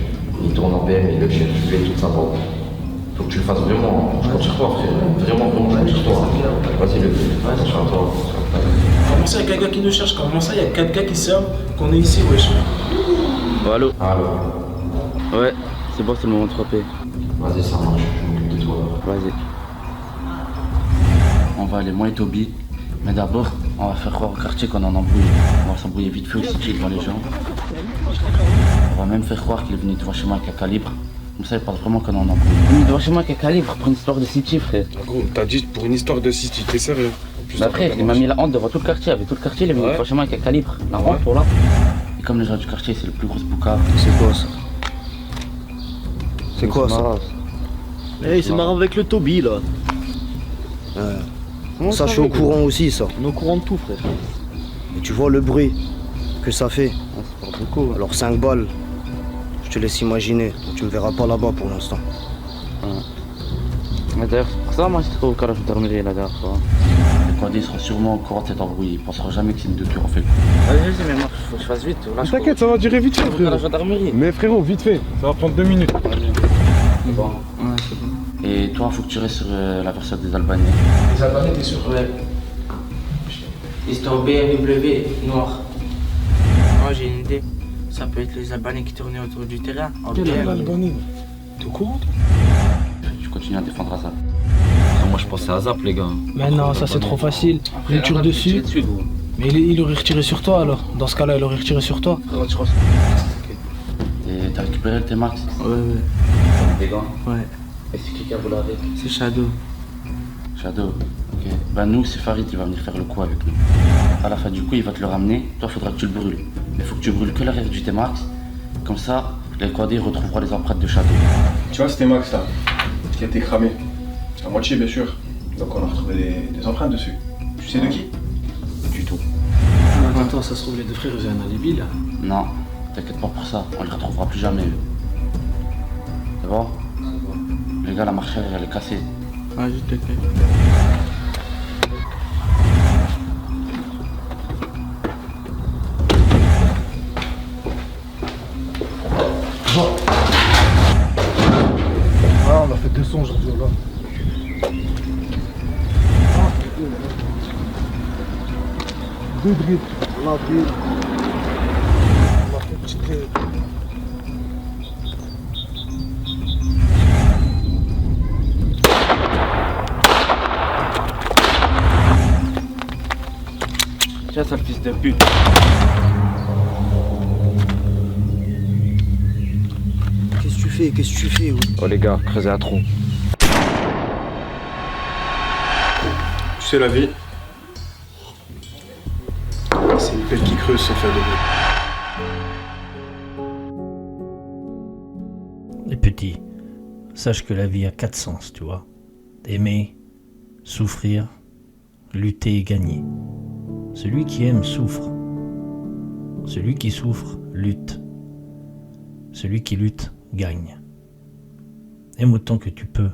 Il tourne en BM, il le cherche, lui et toute sa bande. Faut que tu le fasses vraiment. Je compte sur toi, frère. Vraiment, je compte sur toi. Vas-y, le fais. Attention à toi. Comment ça, il y a quelqu'un qui nous cherche? Comment ça, il y a 4 gars qui savent qu'on est ici, wesh? Oh, allô? Allô? Ouais, c'est bon, c'est le moment de frapper. Vas-y, ça marche, je m'occupe de toi. Vas-y. On va aller, moi et Toby. Mais d'abord, on va faire croire au quartier qu'on en embrouille. On va s'embrouiller vite fait aussi devant les gens. On va même faire croire qu'il est venu devant chez moi avec un calibre. Comme ça, il pense vraiment qu'on en embrouille. Il est devant chez moi avec un calibre pour une histoire de City, frère. Gros, t'as dit pour une histoire de City, t'es sérieux? Bah frère, il m'a mis la honte devant tout le quartier, avec tout le quartier, il est venu devant chez moi avec un calibre. La honte pour là. Et comme les gens du quartier, c'est le plus gros boucave. C'est quoi ça? C'est quoi ça? Eh, c'est marrant avec le Toby là. Ça, je suis au courant aussi, ça. On est au courant de tout, frère. Et tu vois le bruit que ça fait. C'est pas beaucoup. Alors 5 balles, je te laisse imaginer. Tu me verras pas là-bas pour l'instant. Mais d'ailleurs, c'est pour ça, moi, j'étais pas au cas de la gendarmerie la dernière fois. Les cordés seront sûrement au courant de cet embrouille. Ils penseront jamais que c'est une de deux qu'on fait. Vas-y, mais moi, faut que je fasse vite. T'inquiète, ça va durer vite fait, frérot. La gendarmerie. Mais frérot, vite fait, ça va prendre 2 minutes. C'est bon. Ouais, c'est bon. Et toi, faut que tu restes sur la version des Albanais. Les Albanais, t'es sûr? Ouais. Histoire BMW noir. Moi j'ai une idée. Ça peut être les Albanais qui tournaient autour du terrain. Quel Albanais? T'es au courant? Tu continues à défendre Azap. Moi je pensais à Zap les gars. Mais non, ça c'est trop facile. Il me tire dessus. Mais il aurait retiré sur toi alors. Dans ce cas-là, il aurait retiré sur toi. Et t'as récupéré le T-Max? Ouais. Des gants? Ouais. Et c'est qui a volé avec? C'est Shadow. Shadow, ok. Ben nous, c'est Farid qui va venir faire le coup avec nous. À la fin du coup, il va te le ramener. Toi, faudra que tu le brûles. Mais faut que tu brûles que l'arrière du T-Max. Comme ça, les cordés retrouveront les empreintes de Shadow. Tu vois, c'était Max là, qui a été cramé. À moitié, bien sûr. Donc on a retrouvé des empreintes dessus. Tu sais de qui? Du tout. Attends, ça se trouve, les deux frères, ils ont un alibi là. Non, t'inquiète pas pour ça. On les retrouvera plus jamais. C'est bon? Les gars, la marche arrière, elle est cassée. Vas-y, t'inquiète. leçon aujourd'hui, là. Deux dribbles, la ville. On a fait une petite dribble. Tiens, sale fils de pute. Qu'est-ce que tu fais? Qu'est-ce que tu fais? Oh les gars, creusez un trou. Tu sais, la vie, c'est une pelle qui creuse sans faire de bruit. Les petits, sache que la vie a 4 sens, tu vois. Aimer, souffrir, lutter et gagner. Celui qui aime souffre. Celui qui souffre lutte. Celui qui lutte gagne. Aime autant que tu peux.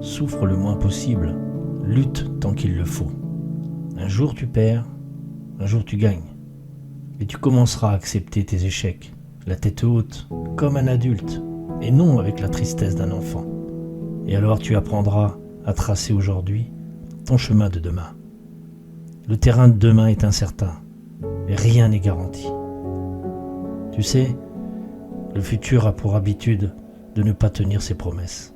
Souffre le moins possible. Lutte tant qu'il le faut. Un jour tu perds, un jour tu gagnes. Et tu commenceras à accepter tes échecs, la tête haute, comme un adulte, et non avec la tristesse d'un enfant. Et alors tu apprendras à tracer aujourd'hui ton chemin de demain. Le terrain de demain est incertain, et rien n'est garanti. Tu sais, le futur a pour habitude de ne pas tenir ses promesses.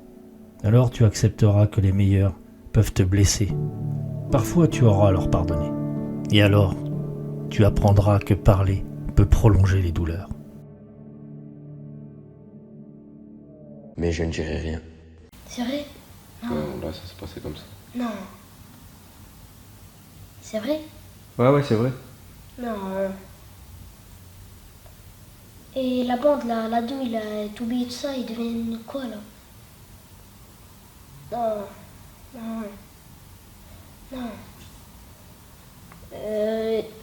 Alors tu accepteras que les meilleurs peuvent te blesser. Parfois tu auras à leur pardonner. Et alors, tu apprendras que parler peut prolonger les douleurs. Mais je ne dirai rien. C'est vrai? Non. Là, ça s'est passé comme ça. Non. C'est vrai? Ouais, c'est vrai. Non. Et la bande, là, l'ado, il a tout oublié de ça, il devient quoi, là? Non.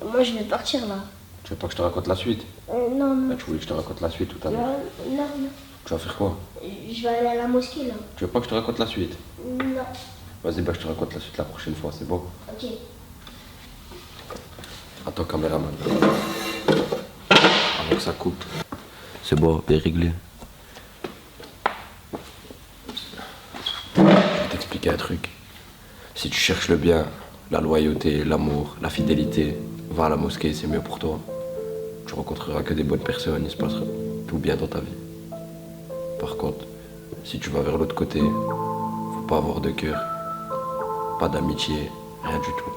Moi, je vais partir, là. Tu veux pas que je te raconte la suite? Non. Bah, tu voulais que je te raconte la suite tout à l'heure. Non. Tu vas faire quoi? Je vais aller à la mosquée, là. Tu veux pas que je te raconte la suite? Non. Vas-y, bah je te raconte la suite la prochaine fois, c'est bon? Ok. Attends, caméraman. Avant que ça coupe. C'est bon, bien réglé. Je vais t'expliquer un truc. Si tu cherches le bien, la loyauté, l'amour, la fidélité, va à la mosquée, c'est mieux pour toi. Tu rencontreras que des bonnes personnes, il se passera tout bien dans ta vie. Par contre, si tu vas vers l'autre côté, faut pas avoir de cœur, pas d'amitié, rien du tout.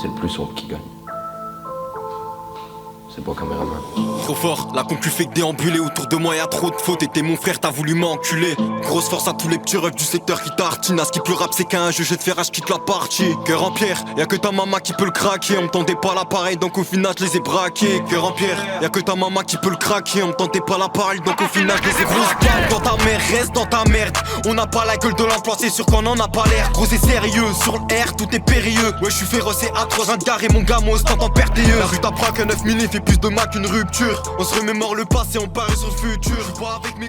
C'est le plus sombre qui gagne. C'est bon, caméraman. Trop fort, la concu fait que déambuler. Autour de moi y'a trop de fautes. Et t'es mon frère, t'as voulu m'enculer. Grosse force à tous les petits refs du secteur qui tartinent. À ce qui peut rap, c'est qu'un jeu, je vais te faire, je quitte la partie. Cœur en pierre, y'a que ta maman qui peut le craquer. On me tendait pas l'appareil, donc au final je les ai braqués. Cœur en pierre, y'a que ta maman qui peut le craquer. On me tendait pas l'appareil, donc au final je les ai braqués. Dans ta mère, reste dans ta merde. On n'a pas la gueule de l'emploi, c'est sûr qu'on en a pas l'air. Gros et sérieux, sur le R, tout est périlleux. Ouais, je suis féroce et atroce, un gars et mon gamos, t'entends perdéeux. La rue t'apprend que 9 000 fait plus de mal qu'une rupture. On se remémore le passé, on parie sur le futur. Je vois avec mes